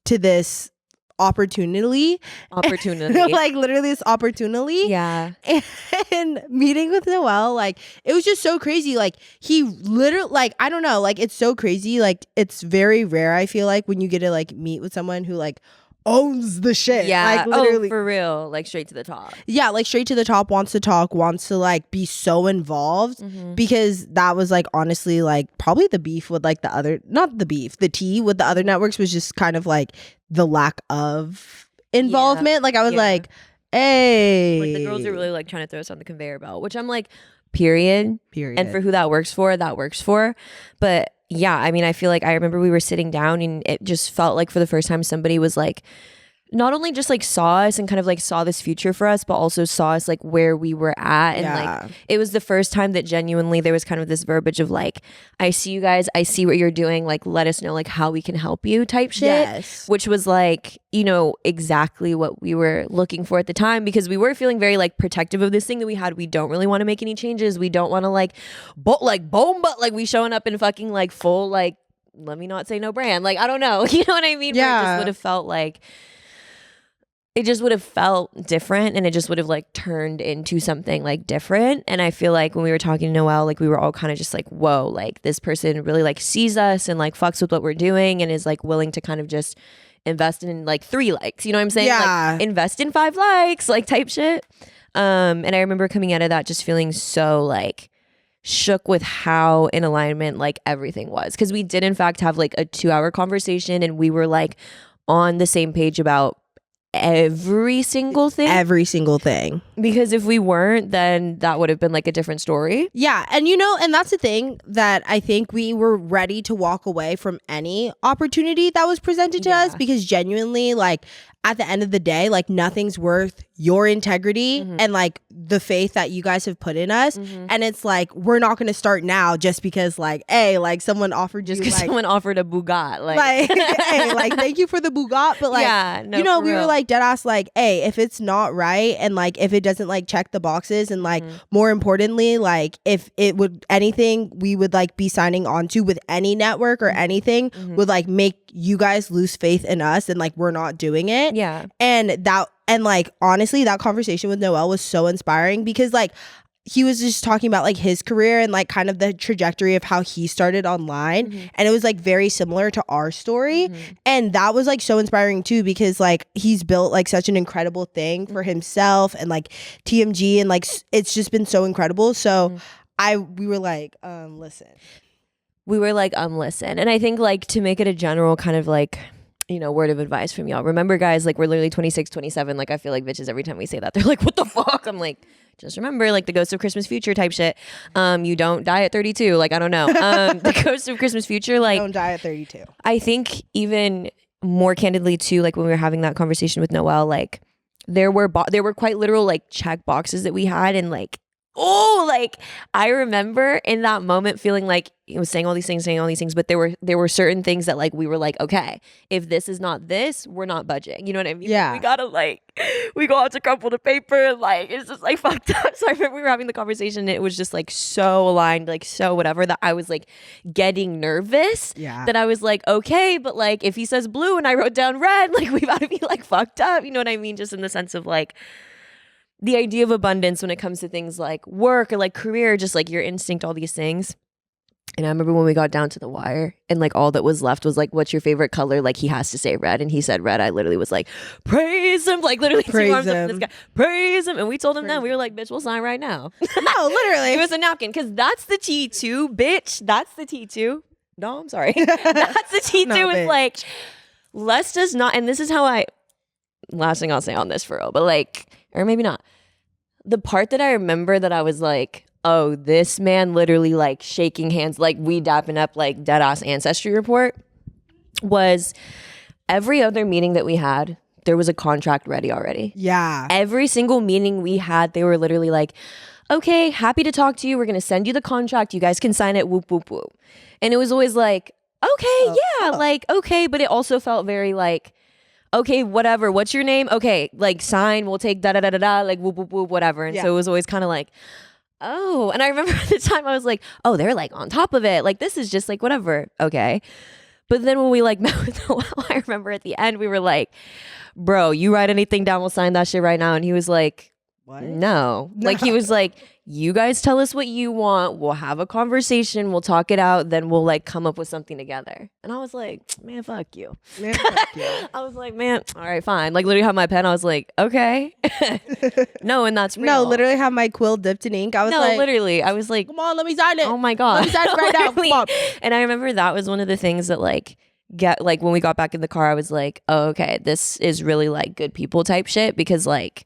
to this opportunity like literally this opportunity. And meeting with Noelle, like it was just so crazy. Like he literally, like I don't know, like it's so crazy. Like it's very rare, I feel like, when you get to like meet with someone who like owns the shit. Like literally for real, like straight to the top. Yeah, like straight to the top, wants to talk, wants to like be so involved, because that was like honestly like probably the beef with like the other, not the beef, the tea with the other networks was just kind of like the lack of involvement. Like I was like, hey, like the girls are really like trying to throw us on the conveyor belt, which I'm like, period. And for who that works for. But yeah, I mean, I feel like I remember we were sitting down and it just felt like for the first time somebody was like, not only just like saw us and kind of like saw this future for us, but also saw us like where we were at. And like it was the first time that genuinely there was kind of this verbiage of like, I see you guys, I see what you're doing, like let us know like how we can help you type shit. Which was like, you know, exactly what we were looking for at the time, because we were feeling very like protective of this thing that we had. We don't really want to make any changes. We don't want to like but we showing up in fucking like full like, let me not say no brand, like I don't know, you know what I mean? But it just would have felt like, it just would have felt different, and it just would have like turned into something like different. And I feel like when we were talking to Noelle, like we were all kind of just like, whoa, like this person really like sees us and like fucks with what we're doing and is like willing to kind of just invest in like 3 likes, you know what I'm saying? Like invest in 5 likes, like type shit. And I remember coming out of that just feeling so like shook with how in alignment like everything was, because we did in fact have like a 2-hour conversation and we were like on the same page about every single thing, because if we weren't, then that would have been like a different story. And you know, and that's the thing that I think we were ready to walk away from any opportunity that was presented to us, because genuinely like at the end of the day, like nothing's worth your integrity and like the faith that you guys have put in us. And it's like, we're not going to start now just because like, hey, like someone offered just you like, someone offered a Bugatti, like hey, like thank you for the Bugatti, but like you know, we were like dead ass like, hey, if it's not right and like if it doesn't like check the boxes and like more importantly, like if it would anything we would like be signing on to with any network or anything would like make you guys lose faith in us, and like we're not doing it. And like honestly, that conversation with Noelle was so inspiring, because like he was just talking about like his career and like kind of the trajectory of how he started online, and it was like very similar to our story, and that was like so inspiring too, because like he's built like such an incredible thing for himself and like TMG, and like it's just been so incredible. So we were like listen, and I think like to make it a general kind of like word of advice from y'all. Remember, guys, like, we're literally 26, 27. Like, I feel like bitches every time we say that, they're like, what the fuck? I'm like, just remember, like, the ghost of Christmas future type shit. You don't die at 32. Like, I don't know. The ghost of Christmas future, like, don't die at 32. I think even more candidly too, like when we were having that conversation with Noelle, like there were quite literal like check boxes that we had, and like, oh, like I remember in that moment feeling like it was saying all these things, but there were certain things that like we were like, okay, if this is not this, we're not budging. You know what I mean? Yeah. We gotta like, we go out to crumple the paper, like it's just like fucked up. So I remember we were having the conversation and it was just like so aligned, like so whatever, that I was like getting nervous. Yeah. That I was like, okay, but like if he says blue and I wrote down red, like we gotta be like fucked up. You know what I mean? Just in the sense of like, the idea of abundance when it comes to things like work or like career, just like your instinct, all these things. And I remember when we got down to the wire and like all that was left was like, what's your favorite color? Like he has to say red. And he said red. I literally was like, praise him. Like literally praise 2 arms him. up to this guy. Praise him. And we told him that. We were like, bitch, we'll sign right now. No, literally. It was a napkin. Cause that's the T2, bitch. That's the T2. No, I'm sorry. That's the T2. No, it's bitch. like, Les does not, and this is how last thing I'll say on this for real, but like, or maybe not. The part that I remember that I was like, oh, this man literally like shaking hands, like we dapping up like dead ass ancestry report, was every other meeting that we had, there was a contract ready already. Yeah. Every single meeting we had, they were literally like, okay, happy to talk to you. We're going to send you the contract. You guys can sign it. Whoop, whoop, whoop. And it was always like, okay, like, okay. But it also felt very like, okay, whatever. What's your name? Okay, like sign. We'll take da da da da da. Like whoop whoop whoop, whatever. And so it was always kind of like, oh. And I remember at the time I was like, oh, they're like on top of it. Like this is just like whatever. Okay. But then when we like met with Noelle, I remember at the end we were like, bro, you write anything down, we'll sign that shit right now. And he was like, what? No. Like he was like, you guys tell us what you want. We'll have a conversation. We'll talk it out. Then we'll like come up with something together. And I was like, man, fuck you. Man, fuck you. I was like, man, all right, fine. Like literally have my pen. I was like, okay. No, and that's real. No, literally have my quill dipped in ink. I was like, literally. I was like, come on, let me sign it. oh my God. Let me sign it right now. Come on. And I remember that was one of the things that like, when we got back in the car, I was like, oh, okay, this is really like good people type shit, because like,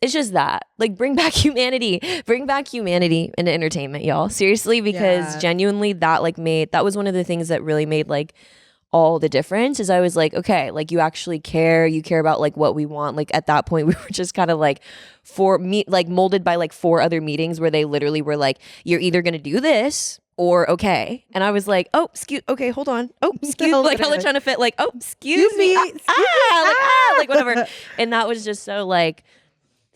it's just that, like, bring back humanity into entertainment, y'all. Seriously, because genuinely that was one of the things that really made like all the difference. Is I was like, okay, like you actually care. You care about like what we want. Like at that point, we were just kind of like molded by like 4 other meetings where they literally were like, you're either gonna do this or okay. And I was like, oh, okay, hold on. Oh, excuse No, like hella trying to fit like, oh, excuse me. Like whatever. And that was just so like,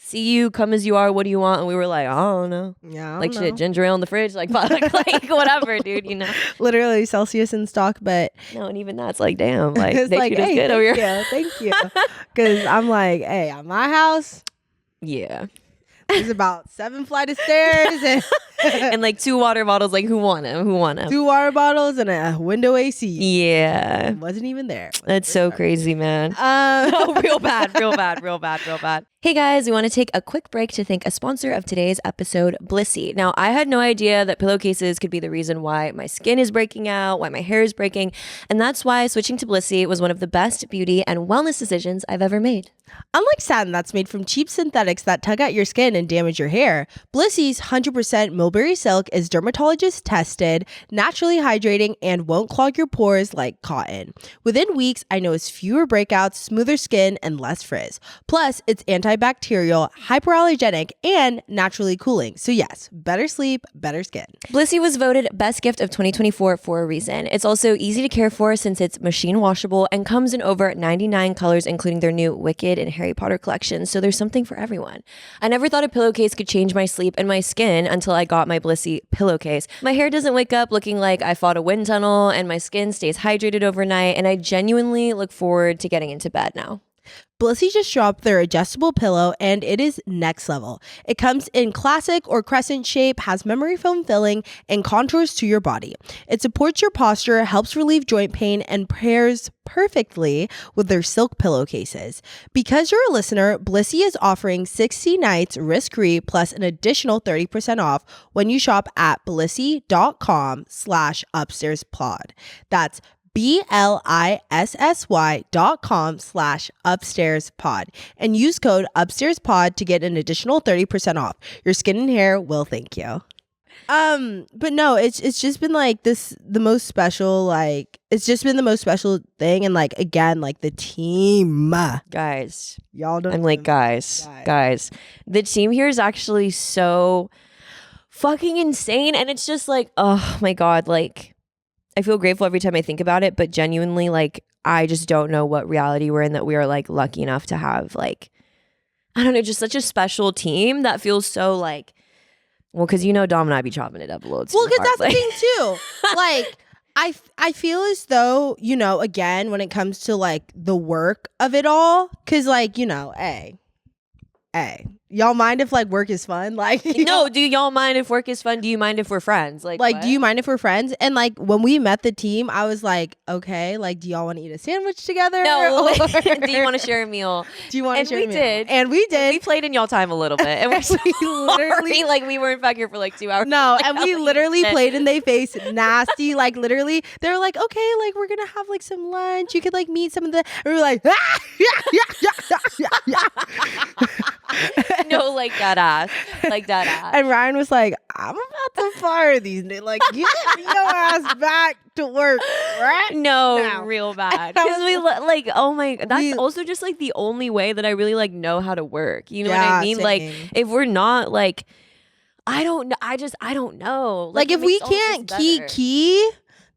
see you, come as you are, what do you want? And we were like, I don't know. Yeah, like shit, ginger ale in the fridge, like fuck, like whatever, dude, you know. Literally Celsius in stock, but no, and even that's like, damn, like it's they like, treat us hey, good over here. thank you. Because I'm like, hey, at my house, Yeah. there's about 7 flight of stairs and and like 2 water bottles, like who want them? 2 water bottles and a window AC. Yeah. It wasn't even there. That's so crazy, man. Real bad. Hey guys, we want to take a quick break to thank a sponsor of today's episode, Blissy. Now, I had no idea that pillowcases could be the reason why my skin is breaking out, why my hair is breaking, and that's why switching to Blissy was one of the best beauty and wellness decisions I've ever made. Unlike satin that's made from cheap synthetics that tug at your skin and damage your hair, Blissy's 100% mulberry silk is dermatologist tested, naturally hydrating, and won't clog your pores like cotton. Within weeks, I noticed fewer breakouts, smoother skin, and less frizz. Plus, it's antibacterial, hypoallergenic, and naturally cooling. So yes, better sleep, better skin. Blissy was voted best gift of 2024 for a reason. It's also easy to care for since it's machine washable and comes in over 99 colors, including their new Wicked and Harry Potter collection. So there's something for everyone. I never thought a pillowcase could change my sleep and my skin until I got my Blissy pillowcase. My hair doesn't wake up looking like I fought a wind tunnel, and my skin stays hydrated overnight, and I genuinely look forward to getting into bed now. Blissy just dropped their adjustable pillow, and it is next level. It comes in classic or crescent shape, has memory foam filling, and contours to your body. It supports your posture, helps relieve joint pain, and pairs perfectly with their silk pillowcases. Because you're a listener, Blissy is offering 60 nights risk-free plus an additional 30% off when you shop at blissy.com/upstairspod. That's BLISSY.com/upstairs-pod and use code upstairs-pod to get an additional 30% off. Your skin and hair will thank you. But no, it's just been like the most special, like it's just been the most special thing. And like, again, like the team, guys, y'all don't, I'm like, guys, the team here is actually so fucking insane. And it's just like, oh my God, like I feel grateful every time I think about it, but genuinely, like, I just don't know what reality we're in that we are like lucky enough to have, like, I don't know, just such a special team that feels so like, well, because Dom and I be chopping it up a little too. Well, because that's the thing too. Like, I feel as though, again, when it comes to like the work of it all, because like, hey, y'all mind if like work is fun? Like, no, do y'all mind if work is fun? Do you mind if we're friends? Like do you mind if we're friends? And like when we met the team, I was like, okay, like, do y'all want to eat a sandwich together? No. Do you want to share a meal? Do you want to share a meal? And we did. And we played in y'all time a little bit. And we're literally like, we weren't back here for like 2 hours. No, like, and we literally played in their face nasty. Like literally, they were like, okay, like we're gonna have like some lunch. You could like meet some of the. And we were like, no, like that ass. And Ryan was like, I'm about to fire these. Like, get your ass back to work, right? No, now. Real bad. Because we like, oh my, that's also just like the only way that I really like know how to work. You know what I mean? Same. Like, if we're not like, I don't know. I don't know. Like if we can't key,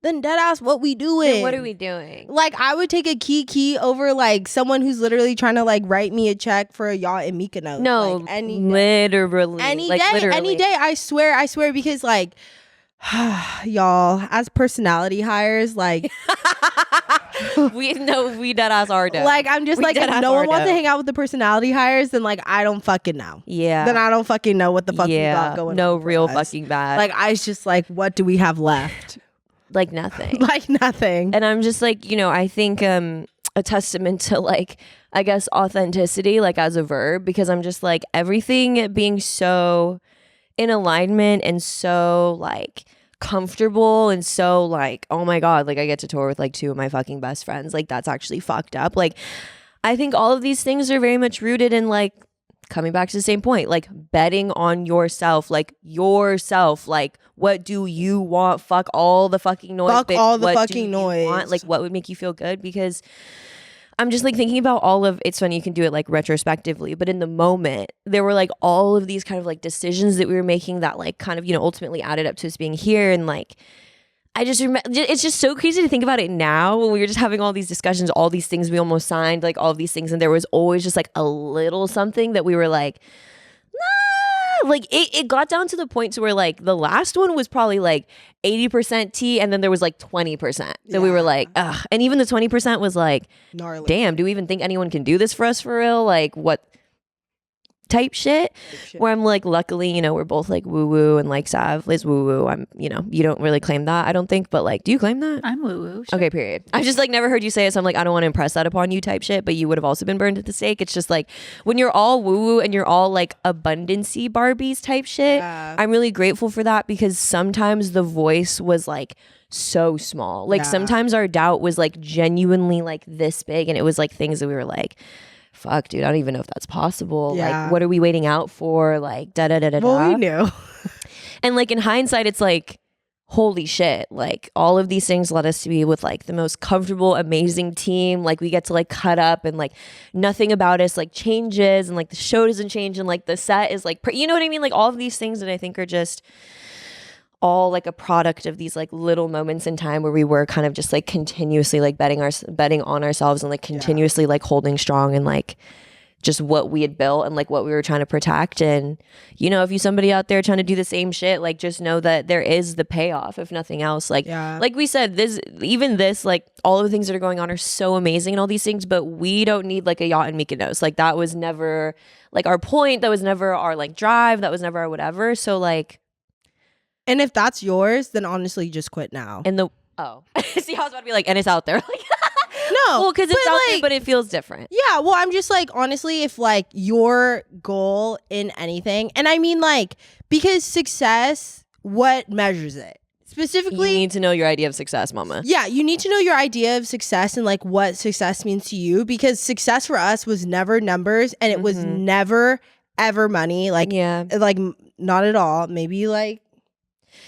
then deadass, what we doing? Then what are we doing? Like, I would take a key over like someone who's literally trying to like write me a check for a yacht in Mykonos. No, like, any literally, any like, day, literally. any day. I swear, because like, y'all, as personality hires, like. we deadass are dope. Like, I'm just like, if no one wants to hang out with the personality hires, then like I don't fucking know. Yeah. Then I don't fucking know what the fuck we got going on. No, real fucking bad. Like, I was just like, what do we have left? Like nothing. Like nothing. And I'm just like, I think a testament to like, I guess, authenticity, like as a verb, because I'm just like, everything being so in alignment and so like comfortable and so like, oh my God, like I get to tour with like 2 of my fucking best friends. Like that's actually fucked up. Like I think all of these things are very much rooted in like coming back to the same point, like betting on yourself, like what do you want? Fuck all the fucking noise. Fuck bitch. all the What fucking do noise. you want? Like what would make you feel good? Because I'm just like thinking about all of, it's funny, you can do it like retrospectively, but in the moment there were like all of these kind of like decisions that we were making that like kind of, ultimately added up to us being here. And like, I just remember, it's just so crazy to think about it now when we were just having all these discussions, all these things we almost signed, like all of these things. And there was always just like a little something that we were like, nah. Like it got down to the point to where like the last one was probably like 80% tea. And then there was like 20% that we were like, ugh. And even the 20% was like, gnarly. Damn, do we even think anyone can do this for us for real? Like what? Type shit where I'm like, luckily, we're both like woo woo and like Sav is woo woo. I'm, you don't really claim that, I don't think, but like, do you claim that? I'm woo woo. Sure. Okay, period. I've just like never heard you say it, so I'm like, I don't want to impress that upon you type shit, but you would have also been burned at the stake. It's just like when you're all woo woo and you're all like abundancy Barbies type shit. I'm really grateful for that because sometimes the voice was like so small. Like sometimes our doubt was like genuinely like this big, and it was like things that we were like, fuck, dude, I don't even know if that's possible. Like, what are we waiting out for? Like, da-da-da-da-da. Well, we knew. And like in hindsight, it's like, holy shit. Like all of these things led us to be with like the most comfortable, amazing team. Like we get to like cut up and like nothing about us like changes and like the show doesn't change and like the set is like, you know what I mean? Like all of these things that I think are just all like a product of these like little moments in time where we were kind of just like continuously like betting on ourselves and like continuously like holding strong and like just what we had built and like what we were trying to protect. And if you somebody out there trying to do the same shit, like just know that there is the payoff, if nothing else. Like like we said, this like all of the things that are going on are so amazing and all these things, but we don't need like a yacht in Mykonos. Like that was never like our point, that was never our like drive, that was never our whatever. So like, and if that's yours, then honestly, just quit now. And see, I was about to be like, and it's out there. Like, no, well, because it's out there, but it feels different. Yeah, well, I'm just like, honestly, if like your goal in anything, and I mean like, because success, what measures it? specifically, you need to know your idea of success, mama. Yeah, you need to know your idea of success and like what success means to you, because success for us was never numbers, and it was never ever money. Like, like not at all. Maybe like,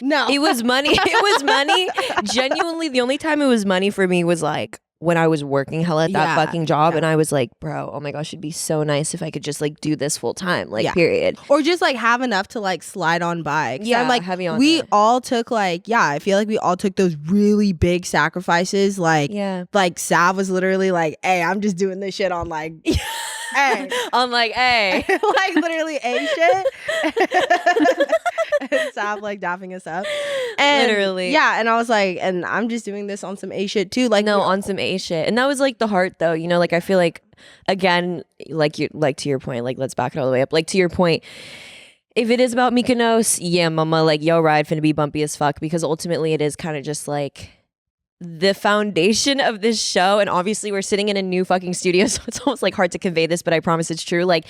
no, it was money. It was money. Genuinely, the only time it was money for me was like when I was working hella at that fucking job, and I was like, bro, oh my gosh, it'd be so nice if I could just like do this full time, like period. Or just like have enough to like slide on by. Yeah, I'm like, heavy on we it. all took like, I feel like we all took those really big sacrifices. Like, like Sav was literally like, hey, I'm just doing this shit on like, hey. I'm like, hey. Like literally A shit. And Sav like dapping us up. And literally. Yeah, and I was like, and I'm just doing this on some A shit too. Like, no, on some A shit. And that was like the heart though, you know, like I feel like, again, like you, like to your point, like let's back it all the way up. Like to your point, if it is about Mykonos, yeah, mama, like yo, ride finna be bumpy as fuck, because ultimately it is kind of just like the foundation of this show. And obviously we're sitting in a new fucking studio, so it's almost like hard to convey this, but I promise it's true. Like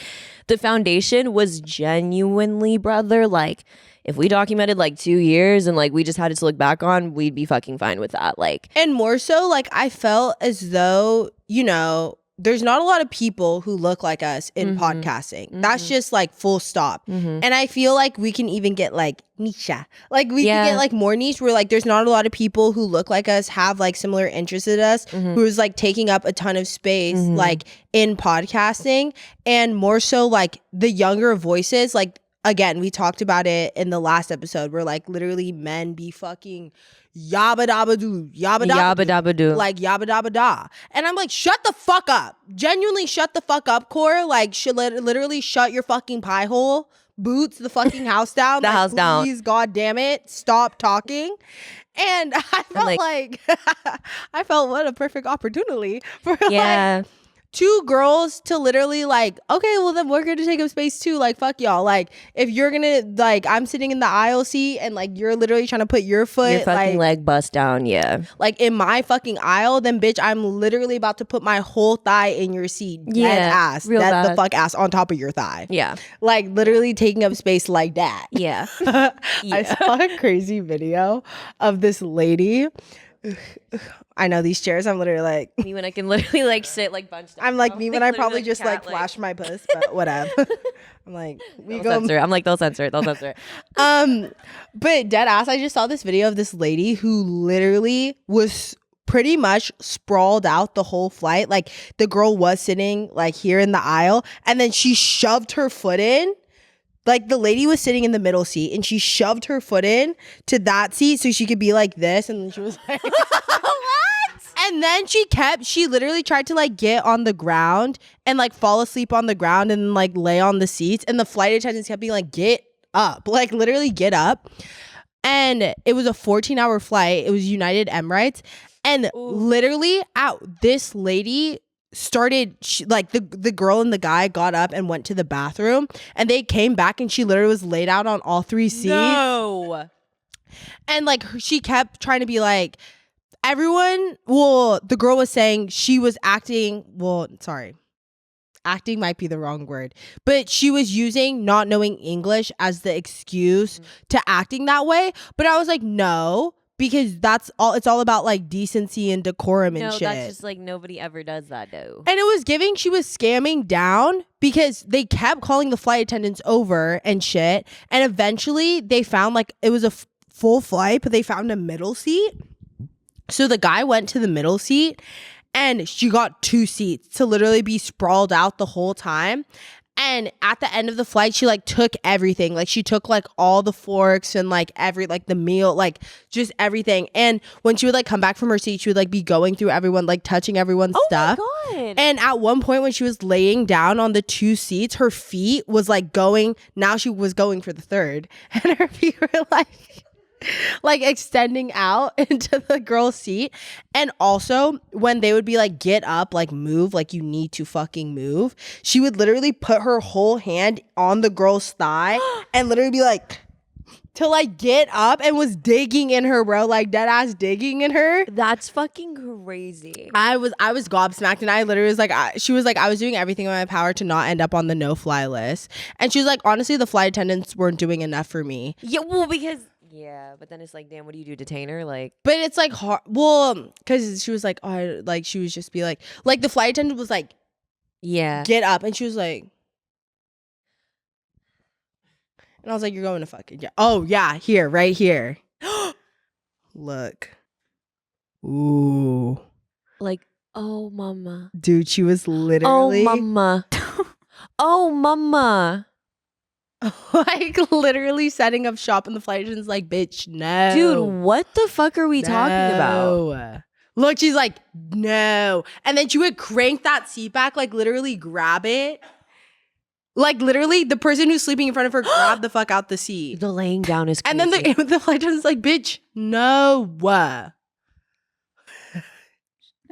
the foundation was genuinely, brother, like if we documented like 2 years and like we just had it to look back on, we'd be fucking fine with that. Like, and more so, like I felt as though, you know, there's not a lot of people who look like us in podcasting. That's just like full stop. And I feel like we can even get like niche. Like we can get like more niche, where like there's not a lot of people who look like us, have like similar interests as us, who's like taking up a ton of space like in podcasting. And more so like the younger voices, like again, we talked about it in the last episode, where like literally men be fucking yabba dabba doo, yabba dabba doo, like yabba dabba da. And I'm like, shut the fuck up. Genuinely shut the fuck up, Core. Like, literally shut your fucking pie hole. Boots the fucking house down. The like, house down. Please, God damn it. Stop talking. And I felt like I felt what a perfect opportunity for like two girls to literally like, okay, well then we're gonna take up space too. Like, fuck y'all. Like, if you're gonna like, I'm sitting in the aisle seat and like you're literally trying to put your foot, your fucking like, leg bust down, like in my fucking aisle, then bitch, I'm literally about to put my whole thigh in your seat, dead ass, real dead bad. the fuck ass on top of your thigh, yeah, like literally taking up space like that. Yeah. I saw a crazy video of this lady. I know these chairs. I'm literally like me when I can literally like sit like bunched up. I'm like me when I probably like just cat, like flash my puss, but whatever. I'm like they'll censor it. I'm like they'll censor it. But dead ass, I just saw this video of this lady who literally was pretty much sprawled out the whole flight. Like the girl was sitting like here in the aisle, and then she shoved her foot in. Like the lady was sitting in the middle seat, and she shoved her foot in to that seat so she could be like this, and then she was like and then she literally tried to like get on the ground and like fall asleep on the ground and like lay on the seats, and the flight attendants kept being like, get up, like literally get up. And it was a 14-hour flight. It was United Emirates, and literally this lady started like the girl and the guy got up and went to the bathroom, and they came back, and she literally was laid out on all three seats. No. And like she kept trying to be like, everyone, well, the girl was saying she was acting, acting might be the wrong word, but she was using not knowing English as the excuse to acting that way. But I was like, no, because that's all, it's all about like decency and decorum and shit. No, that's just like nobody ever does that though. And it was giving she was scamming down, because they kept calling the flight attendants over and shit. And eventually they found like it was a full flight, but they found a middle seat. So the guy went to the middle seat, and she got 2 seats to literally be sprawled out the whole time. And at the end of the flight, she like took everything. Like she took like all the forks and like the meal, like just everything. And when she would like come back from her seat, she would like be going through everyone, like touching everyone's stuff. Oh my God. And at one point when she was laying down on the 2 seats, her feet was like going, now she was going for the third. And her feet were like extending out into the girl's seat. And also when they would be like, get up, like move, like you need to fucking move, she would literally put her whole hand on the girl's thigh and literally be like to like get up, and was digging in her, bro, like dead ass digging in her. That's fucking crazy. I was gobsmacked, and I literally was like, she was like, I was doing everything in my power to not end up on the no fly list. And she was like, honestly, the flight attendants weren't doing enough for me. Yeah, well, because Yeah, but then it's like, damn, what do you do? Detain her? Like, But it's like hard. Well, because she was like, she was just be like the flight attendant was like, yeah, get up, and she was like, and I was like, you're going to fucking yeah. Oh yeah, here, right here. Look. Ooh. like, oh mama, dude, she was literally. Oh mama, oh mama. Like literally setting up shop, and the flight attendant's like, bitch, no. Dude, what the fuck are we talking about? Look, she's like, no. And then she would crank that seat back, like literally grab it. Like literally the person who's sleeping in front of her grabbed the fuck out the seat. The laying down is crazy. And then the flight attendant's like, bitch, no.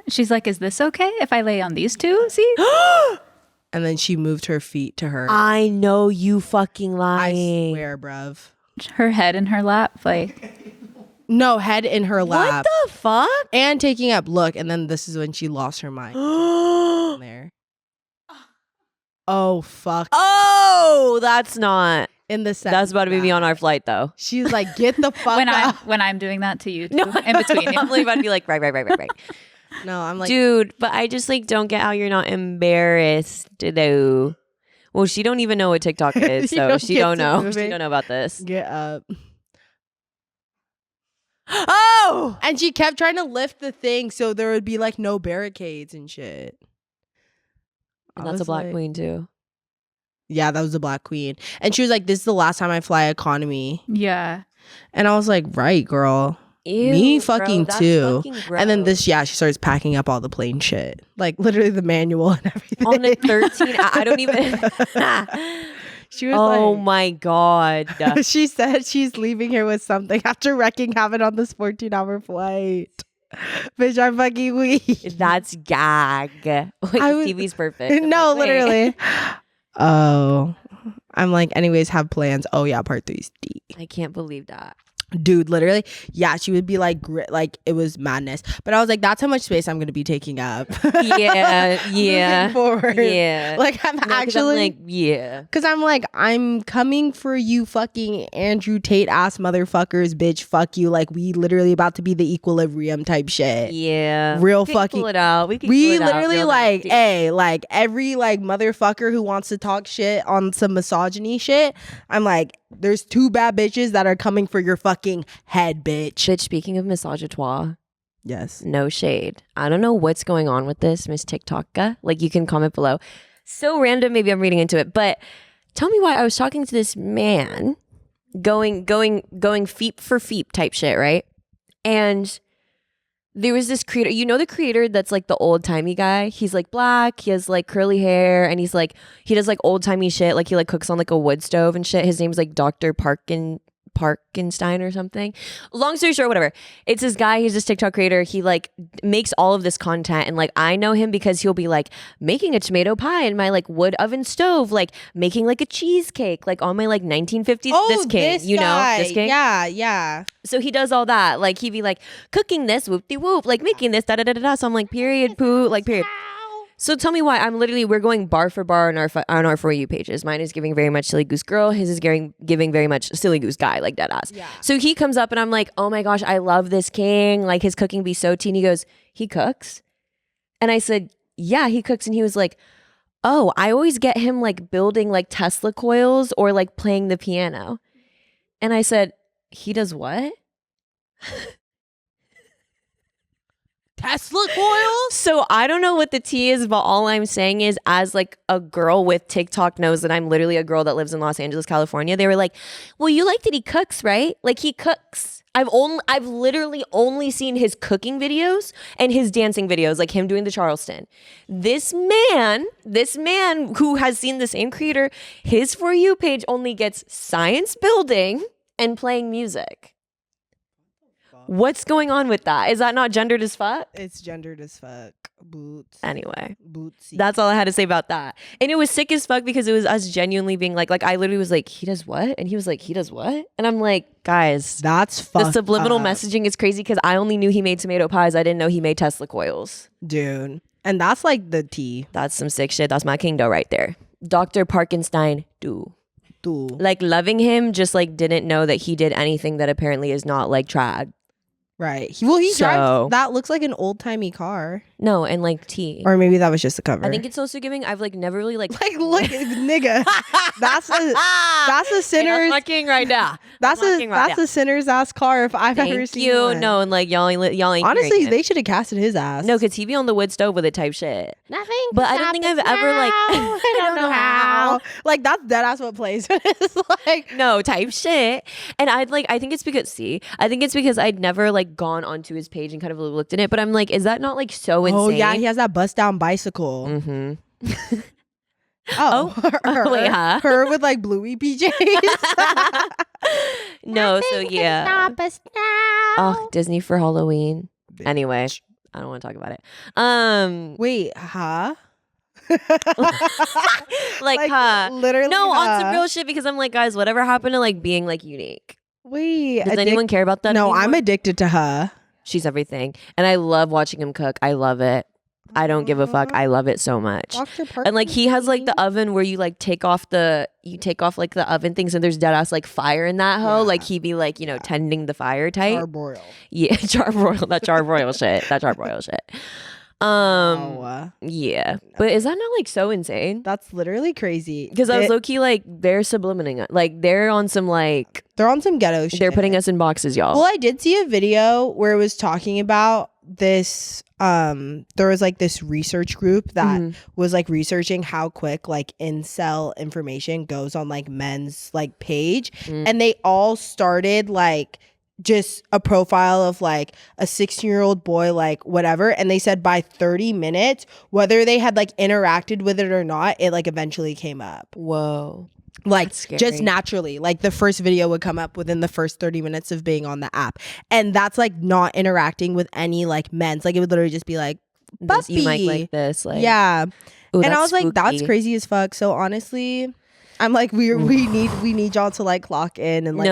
She's like, is this okay if I lay on these two seats? And then she moved her feet to her. I know you fucking lying. I swear, bruv. Her head in her lap, like. No, head in her lap. What the fuck? And taking up. Look, and then this is when she lost her mind. There. Oh, fuck. Oh, that's not. In the set. That's about to be me on our flight, though. She's like, get the fuck out. When I'm doing that to you, too, No, in between you. I'm like about to be like, right. No, I'm like, dude, but I just like don't get how you're not embarrassed though. Well, she don't even know what TikTok is, so she don't know. She don't know about this. Get up. Oh! And she kept trying to lift the thing so there would be like no barricades and shit. And that's a black queen too. Yeah, that was the black queen. And she was like, this is the last time I fly economy. Yeah. And I was like, right, girl. Ew, me bro, fucking that's too. fucking and then she starts packing up all the plane shit. Like literally the manual and everything. On a 13, I don't even. She was oh like, my God. she said she's leaving here with something after wrecking havoc on this 14-hour flight. Bitch, I'm fucking weak. That's gag. Wait, TV's perfect. No, literally. Oh. I'm like, anyways, have plans. Oh yeah, part 3's D. I can't believe that. Dude, literally, yeah, she would be like it was madness. But I was like, that's how much space I'm gonna be taking up. Yeah. Moving forward. Yeah. Like I'm actually like, yeah. Cause I'm like, I'm coming for you fucking Andrew Tate ass motherfuckers, bitch. Fuck you. Like we literally about to be the equilibrium type shit. Yeah. Real we can fucking pull it out. We literally like, hey, like every like motherfucker who wants to talk shit on some misogyny shit, I'm like, there's 2 bad bitches that are coming for your fucking head, bitch. Bitch, speaking of misogynoir, yes. No shade. I don't know what's going on with this, Miss TikToka. Like, you can comment below. So random, maybe I'm reading into it. But tell me why I was talking to this man going feep for feep type shit, right? And there was this creator, you know, the creator that's like the old timey guy. He's like black, he has like curly hair, and he's like, he does like old timey shit. Like he like cooks on like a wood stove and shit. His name's like Dr. Parkenstein or something. Long story short, whatever. It's this guy, he's this TikTok creator. He like makes all of this content, and like I know him because he'll be like making a tomato pie in my like wood oven stove, like making like a cheesecake, like on my like 1950s this king, this you know, guy. this king. Yeah. So he does all that. Like he'd be like cooking this, whoop de whoop, like making this, da da da da. So I'm like, period, poo, like period. So tell me why we're going bar for bar on our For You pages. Mine is giving very much Silly Goose Girl. His is giving very much Silly Goose Guy, like dead ass. Yeah. So he comes up and I'm like, oh my gosh, I love this king. Like his cooking be so tea. And he goes, he cooks? And I said, yeah, he cooks. And he was like, oh, I always get him like building like Tesla coils or like playing the piano. And I said, he does what? Tesla coils? So I don't know what the tea is, but all I'm saying is, as like a girl with TikTok knows that I'm literally a girl that lives in Los Angeles, California. They were like, well, you like that he cooks, right? Like he cooks. I've literally only seen his cooking videos and his dancing videos, like him doing the Charleston. This man who has seen the same creator, his For You page only gets science building and playing music. What's going on with that? Is that not gendered as fuck? It's gendered as fuck. Boots. Anyway, Bootsy. that's all I had to say about that. And it was sick as fuck because it was us genuinely being like I literally was like, he does what? And he was like, he does what? And I'm like, guys, that's fucked the subliminal up. messaging is crazy because I only knew he made tomato pies. I didn't know he made Tesla coils. Dude. And that's like the tea. That's some sick shit. That's my king dough right there. Dr. Parkenstein, do. Like loving him, just like didn't know that he did anything that apparently is not like trad. Right. He drives that looks like an old timey car. No, and like tea. Or maybe that was just the cover. I think it's also giving. I've like never really like look, nigga. That's a sinner's. I'm fucking right now. That's a sinner's ass car if I've ever seen one. No, and like y'all ain't. Honestly, they should have casted his ass. No, because he be on the wood stove with it type shit. Nothing. But I don't think I've ever like. I don't know how. Like that's dead ass what plays. It's like no type shit. And I think it's because I'd never like gone onto his page and kind of looked at it. But I'm like, is that not like so insane? Oh yeah, he has that bust down bicycle. Mm-hmm. Wait, huh? Her with like bluey PJs. No, Nothing so yeah. Can stop us now. Oh, Disney for Halloween. Bitch. Anyway, I don't want to talk about it. Wait, huh? Literally. No, huh? on some real shit because I'm like, guys, whatever happened to like being like unique? Wait, does anyone care about that? No, anymore? I'm addicted to her. She's everything, and I love watching him cook. I love it. I don't give a fuck. I love it so much. And like he has like the oven where you like take off like the oven things and there's dead ass like fire in that hoe. Yeah. Like he be like, tending the fire type. Charbroil. Yeah, charbroil. That charbroil shit. That charbroil shit. Yeah. But is that not like so insane? That's literally crazy. Because I was low key like they're subliminating. Like they're on some ghetto shit. They're putting us in boxes, y'all. Well, I did see a video where it was talking about this. There was like this research group that was like researching how quick like incel information goes on like men's like page, and they all started like just a profile of like a 16-year-old boy, like whatever, and they said by 30 minutes, whether they had like interacted with it or not, it like eventually came up. Whoa. Like just naturally, like the first video would come up within the first 30 minutes of being on the app, and that's like not interacting with any like men's. Like it would literally just be like, "Puppy, you might like this." Like, yeah. Ooh, and I was spooky. like, "That's crazy as fuck." So honestly, I'm like, we need y'all to like clock in and like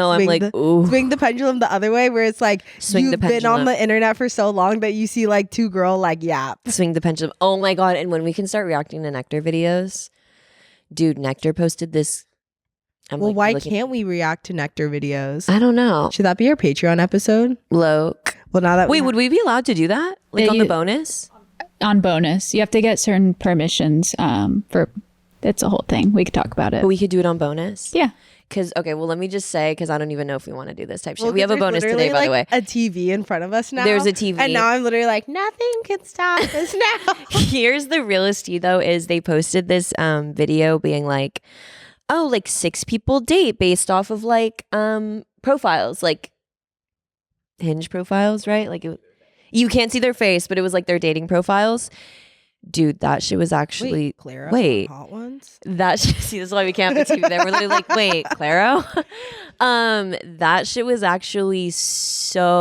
swing the pendulum the other way, where it's like you've been on the internet for so long that you see like two girl like swing the pendulum. Oh my god! And when we can start reacting to Nectar videos, dude, Nectar posted this. Why can't we react to Nectar videos? I don't know. Should that be our Patreon episode? Loke. Well, now that would we be allowed to do that? Like on the bonus? On bonus, you have to get certain permissions. For it's a whole thing. We could talk about it. But we could do it on bonus. Yeah. Because let me just say, because I don't even know if we want to do this type shit. We have a bonus today, by the way. A TV in front of us now. There's a TV, and now I'm literally like, nothing can stop us now. Here's the realest tea, though, is they posted this video being like, oh, like 6 people date based off of like profiles, like Hinge profiles, right? Like you can't see their face, but it was like their dating profiles. Dude, that shit was actually Claro, hot ones. That shit, see, this is why we can't be too. They were literally like, wait, Claro. That shit was actually so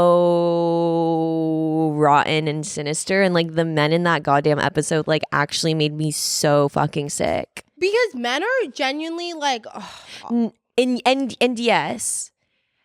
rotten and sinister, and like the men in that goddamn episode like actually made me so fucking sick. Because men are genuinely like, and yes.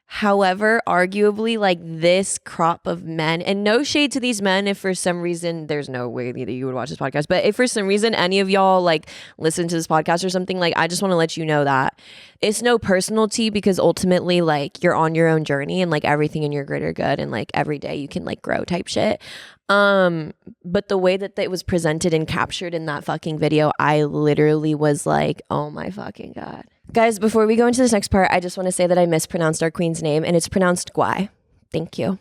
However, arguably, like this crop of men, and no shade to these men if for some reason, there's no way that you would watch this podcast, but if for some reason any of y'all like listen to this podcast or something, like I just want to let you know that it's no personal tea, because ultimately like you're on your own journey and like everything in your greater good, and like every day you can like grow type shit. But the way that it was presented and captured in that fucking video, I literally was like, oh my fucking God. Guys, before we go into this next part, I just want to say that I mispronounced our queen's name, and it's pronounced Guai. Thank you.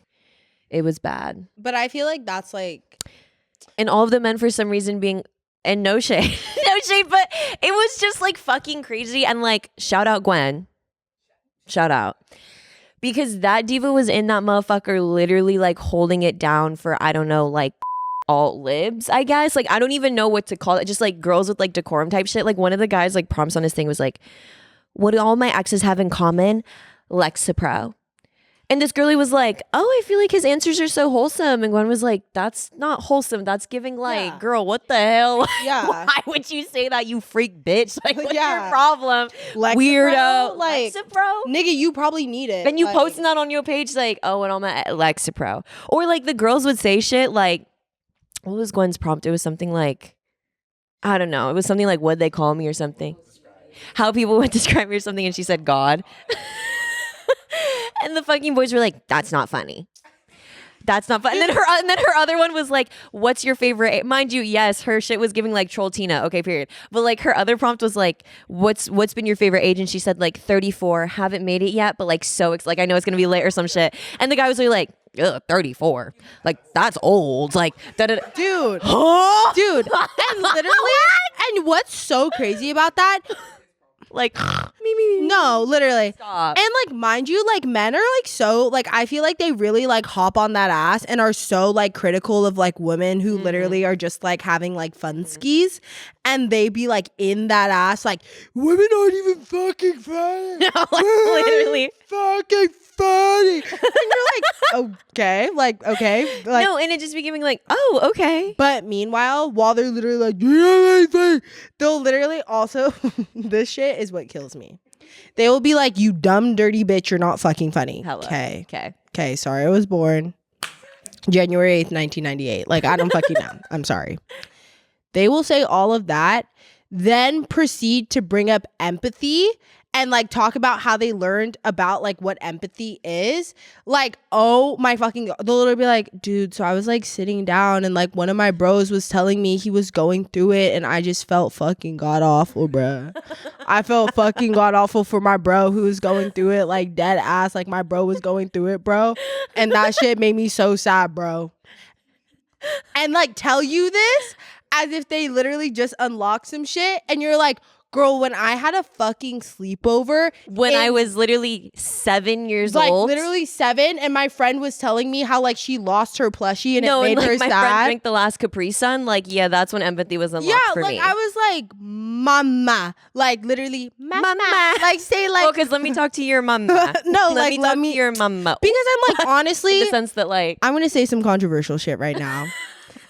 It was bad. But I feel like that's like... And all of the men for some reason being... And no shade. No shade, but it was just like fucking crazy. And like, shout out Gwen. Shout out. Because that diva was in that motherfucker literally like holding it down for, I don't know, like alt libs, I guess. Like, I don't even know what to call it. Just like girls with like decorum type shit. Like one of the guys like prompts on his thing was like, what do all my exes have in common? Lexapro. And this girlie was like, oh, I feel like his answers are so wholesome. And Gwen was like, that's not wholesome. That's giving like, girl, what the hell? Yeah. Why would you say that, you freak bitch? Like, what's your Yeah. problem? Lexapro? Weirdo. Like, Lexapro? nigga, you probably need it. And you like, posting that on your page like, oh, and all my Lexapro. Or like the girls would say shit like, what was Gwen's prompt? It was something like, I don't know. It was something like, what'd they call me or something? how people would describe her or something, and she said God. And the fucking boys were like, that's not funny. That's not fun. And then her other one was like, what's your favorite mind you, yes, her shit was giving like troll Tina. Okay, period. But like her other prompt was like, what's been your favorite age? And she said like 34, haven't made it yet, but like like I know it's gonna be late or some shit. And the guy was really like, ugh, 34. Like that's old. Like dude. Huh? Dude. And literally and what's so crazy about that? Like no, literally. Stop. And like mind you, like men are like so like I feel like they really like hop on that ass and are so like critical of like women who literally are just like having like fun skis, and they be like in that ass like women aren't even fucking funny. No, like literally fucking funny. And you're like, okay, like no, and it just be giving like, oh, okay. But meanwhile, while they're literally like, yeah, they'll literally also this shit is what kills me. They will be like, you dumb dirty bitch, you're not fucking funny. Hello. Okay, sorry I was born January 8th, 1998. Like I don't fucking know. I'm sorry. They will say all of that, then proceed to bring up empathy and like talk about how they learned about like what empathy is. Like, oh my fucking God. They'll literally be like, dude, so I was like sitting down and like one of my bros was telling me he was going through it and I just felt fucking god awful, bruh. I felt fucking god awful for my bro who was going through it, like dead ass, like my bro was going through it, bro. And that shit made me so sad, bro. And like tell you this as if they literally just unlocked some shit and you're like, girl, when I had a fucking sleepover when I was literally 7 years like, old, literally 7, and my friend was telling me how like she lost her plushie and it made and, like, her my sad. friend drank the last Capri Sun. Like, yeah, that's when empathy was unlocked for like me. I was like, mama, like literally, mama, like say like, well, because let me talk to your mama. no, let like me let talk me to your mama. because I'm like honestly, in the sense that like I'm gonna say some controversial shit right now.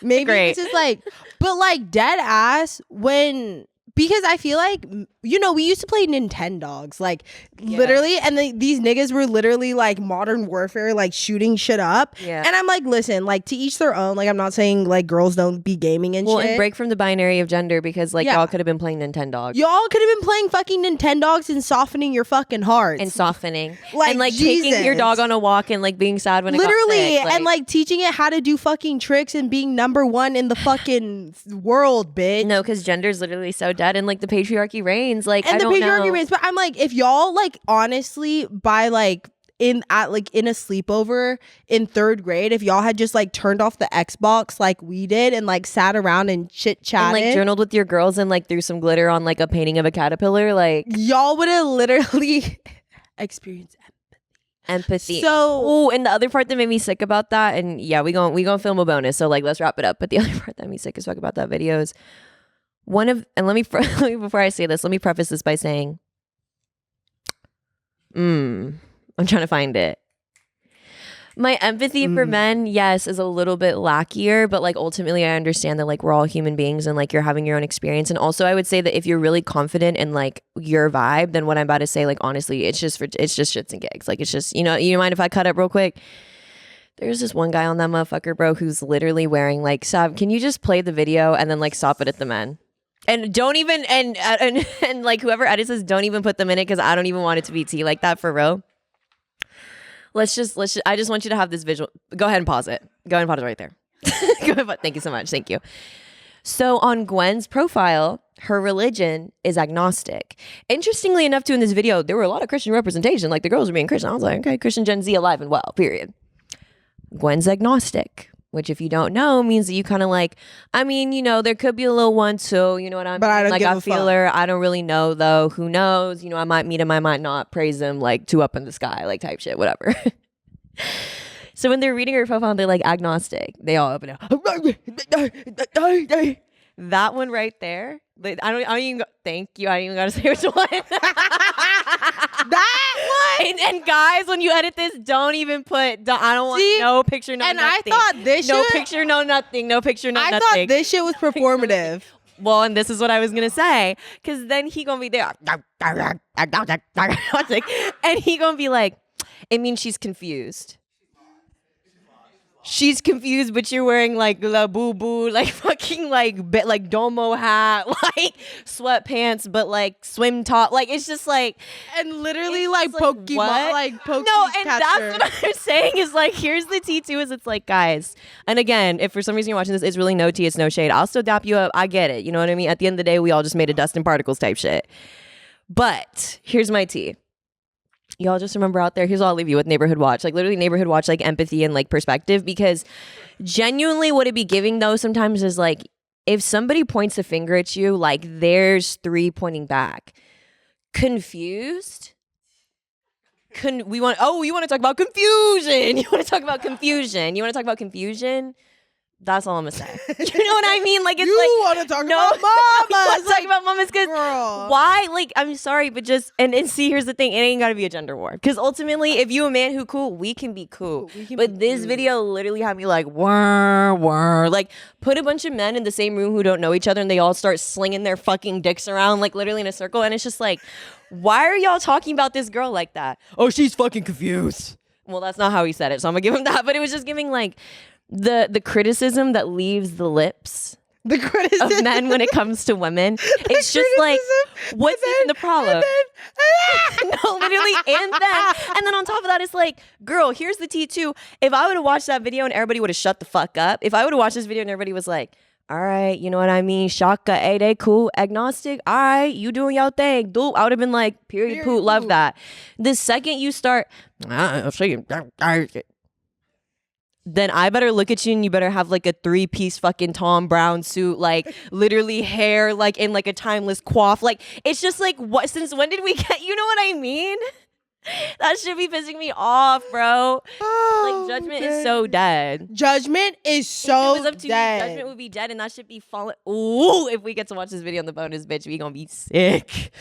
Maybe Great. this is like, but like dead ass when. Because I feel like, you know, we used to play Nintendogs, like literally, and these niggas were literally like modern warfare, like shooting shit up. Yeah. And I'm like, listen, like to each their own. Like I'm not saying like girls don't be gaming and shit. and break from the binary of gender because like y'all could have been playing Nintendogs. Y'all could have been playing fucking Nintendogs and softening your fucking hearts. And softening. Like, and like Jesus. taking your dog on a walk and like being sad when it literally, got sick. and like teaching it how to do fucking tricks and being number one in the fucking world, bitch. No, because gender's literally so dead and like the patriarchy reigns. Like and I the don't patriarchy know. reigns. But I'm like, if y'all like honestly by like in a sleepover in 3rd grade, if y'all had just like turned off the Xbox like we did and like sat around and chit chatted and like journaled with your girls and like threw some glitter on like a painting of a caterpillar, like y'all would have literally experienced empathy. So oh, and the other part that made me sick about that, and yeah, we gonna film a bonus, so like let's wrap it up. But the other part that made me sick as fuck about that video is let me before I say this, let me preface this by saying, I'm trying to find it. My empathy for men, yes, is a little bit lackier, but like ultimately I understand that like we're all human beings and like you're having your own experience. And also I would say that if you're really confident in like your vibe, then what I'm about to say, like honestly, it's just shits and gigs. Like it's just, you know, you mind if I cut up real quick? There's this one guy on that motherfucker, bro, who's literally wearing like, Sav, can you just play the video and then like stop it at the men? And don't even and like whoever edits this, don't even put them in it because I don't even want it to be tea like that for real. Let's just I just want you to have this visual. Go ahead and pause it. Go ahead and pause it right there. Go ahead. Thank you so much. Thank you. So on Gwen's profile, her religion is agnostic. Interestingly enough, too, in this video, there were a lot of Christian representation. Like the girls were being Christian. I was like, okay, Christian Gen Z alive and well, period. Gwen's agnostic, which if you don't know means that you kind of like, I mean, you know, there could be a little 1-2, you know what I mean? But I don't like give I a feel fuck. her. I don't really know though. Who knows? You know, I might meet him, I might not. Praise him, like 2 up in the sky, like type shit, whatever. So when they're reading her profile, they're like agnostic. They all up and down. That one right there. I don't even go, thank you. I don't even gotta say which one. that one. And guys, when you edit this, don't even put. I don't want no picture, no and nothing. I thought this no shit, picture, no nothing. No picture, no nothing. I thought this shit was performative. Well, and this is what I was gonna say, because then he gonna be there, and he gonna be like, it means she's confused. she's confused, but you're wearing like la boo boo, like fucking like domo hat, like sweatpants, but like swim top. Like it's just like, and literally like Pokemon, what? like Pokemon. No, and catcher. that's what I'm saying is like, here's the tea too, is it's like, guys, and again, if for some reason you're watching this, it's really no tea, it's no shade. I'll still dap you up. I get it. You know what I mean? At the end of the day, we all just made a dust and particles type shit. But here's my tea. Y'all just remember out there, here's what I'll leave you with Neighborhood Watch. Like literally Neighborhood Watch, like empathy and like perspective, because genuinely what it be giving though sometimes is like, if somebody points a finger at you, like there's 3 pointing back. Confused? You want to talk about confusion. You want to talk about confusion. You want to talk about confusion? That's all I'm gonna say. You know what I mean? Like it's you like want to talk about mamas. Talk about mamas because why? Like I'm sorry, but just and see here's the thing: it ain't gotta be a gender war. Because ultimately, if you a man who cool, we can be cool. But this video literally had me like whir. Like put a bunch of men in the same room who don't know each other, and they all start slinging their fucking dicks around like literally in a circle, and it's just like, why are y'all talking about this girl like that? Oh, she's fucking confused. Well, that's not how he said it, so I'm gonna give him that. But it was just giving like. The criticism that leaves the lips of men when it comes to women, it's just like, what's even the problem? No, literally, and then on top of that, it's like, girl, here's the tea too. If I would have watched that video and everybody would have shut the fuck up, if I would have watched this video and everybody was like, all right, you know what I mean? Shaka, hey, they cool. Agnostic, all right, you doing your thing. Dude, I would have been like, period, poop, love that. The second you start, then I better look at you and you better have like a 3-piece fucking Tom Brown suit, like literally hair like in like a timeless coif. Like it's just like, what? Since when did we get? You know what I mean? That should be pissing me off, bro. Like judgment is so dead. Judgment is so if it was up to dead. Me, judgment would be dead, and that should be falling. Ooh, if we get to watch this video on the bonus, bitch, we gonna be sick.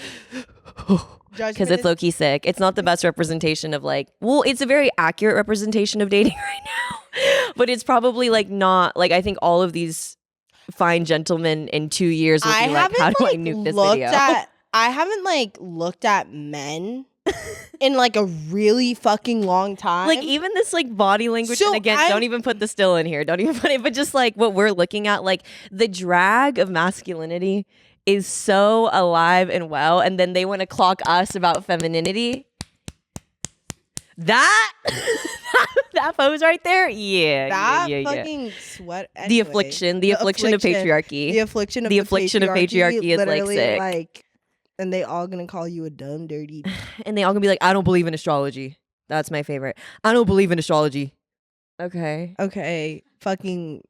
Because it's low key sick. It's not the best representation of like. Well, it's a very accurate representation of dating right now, but it's probably like not like I think all of these fine gentlemen in 2 years will be like, how do I nuke this video? I haven't like looked at men in like a really fucking long time. Like even this like body language, so and again, don't even put the still in here. Don't even put it, but just like what we're looking at, like the drag of masculinity is so alive and well, and then they want to clock us about femininity. That pose right there, yeah, fucking sweat. Anyway, the affliction of patriarchy. The affliction of patriarchy is like sick. Like, and they all gonna call you a dumb, dirty. And they all gonna be like, I don't believe in astrology. That's my favorite. I don't believe in astrology. Okay, fucking.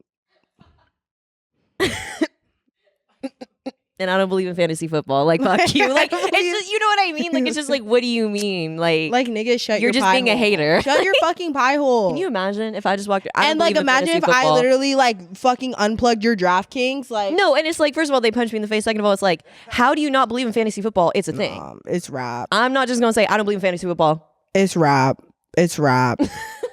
And I don't believe in fantasy football. Like, fuck you. Like, it's just, you know what I mean? Like, it's just like, what do you mean? Like nigga, shut your you're just being hole. A hater. Shut your fucking pie hole. Can you imagine if I just walked? And like, imagine if I literally like fucking unplugged your DraftKings. Like, no, and it's like, first of all, they punched me in the face. Second of all, it's like, how do you not believe in fantasy football? It's a thing. It's rap. I'm not just gonna say I don't believe in fantasy football. It's rap. It's rap.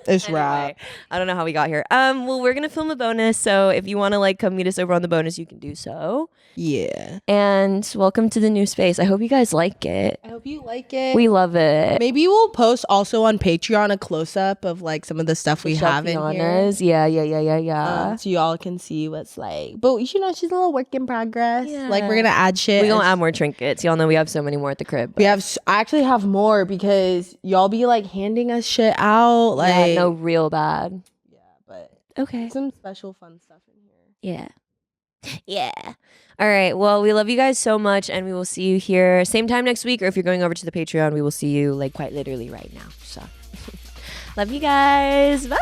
It's anyway, rap. I don't know how we got here. Well, we're gonna film a bonus, so if you want to like come meet us over on the bonus, you can do so. Yeah. And welcome to the new space. I hope you guys like it. I hope you like it. We love it. Maybe we'll post also on Patreon a close up of like some of the stuff we have in here. Yeah. So y'all can see what's like. But you know, she's a little work in progress. Yeah. Like we're gonna add shit. We're gonna add more trinkets. Y'all know we have so many more at the crib. I actually have more because y'all be like handing us shit out. Like no, real bad. Yeah, but okay. Some special fun stuff in here. Yeah. All right. Well, we love you guys so much, and we will see you here same time next week. Or if you're going over to the Patreon, we will see you like quite literally right now. So, love you guys. Bye.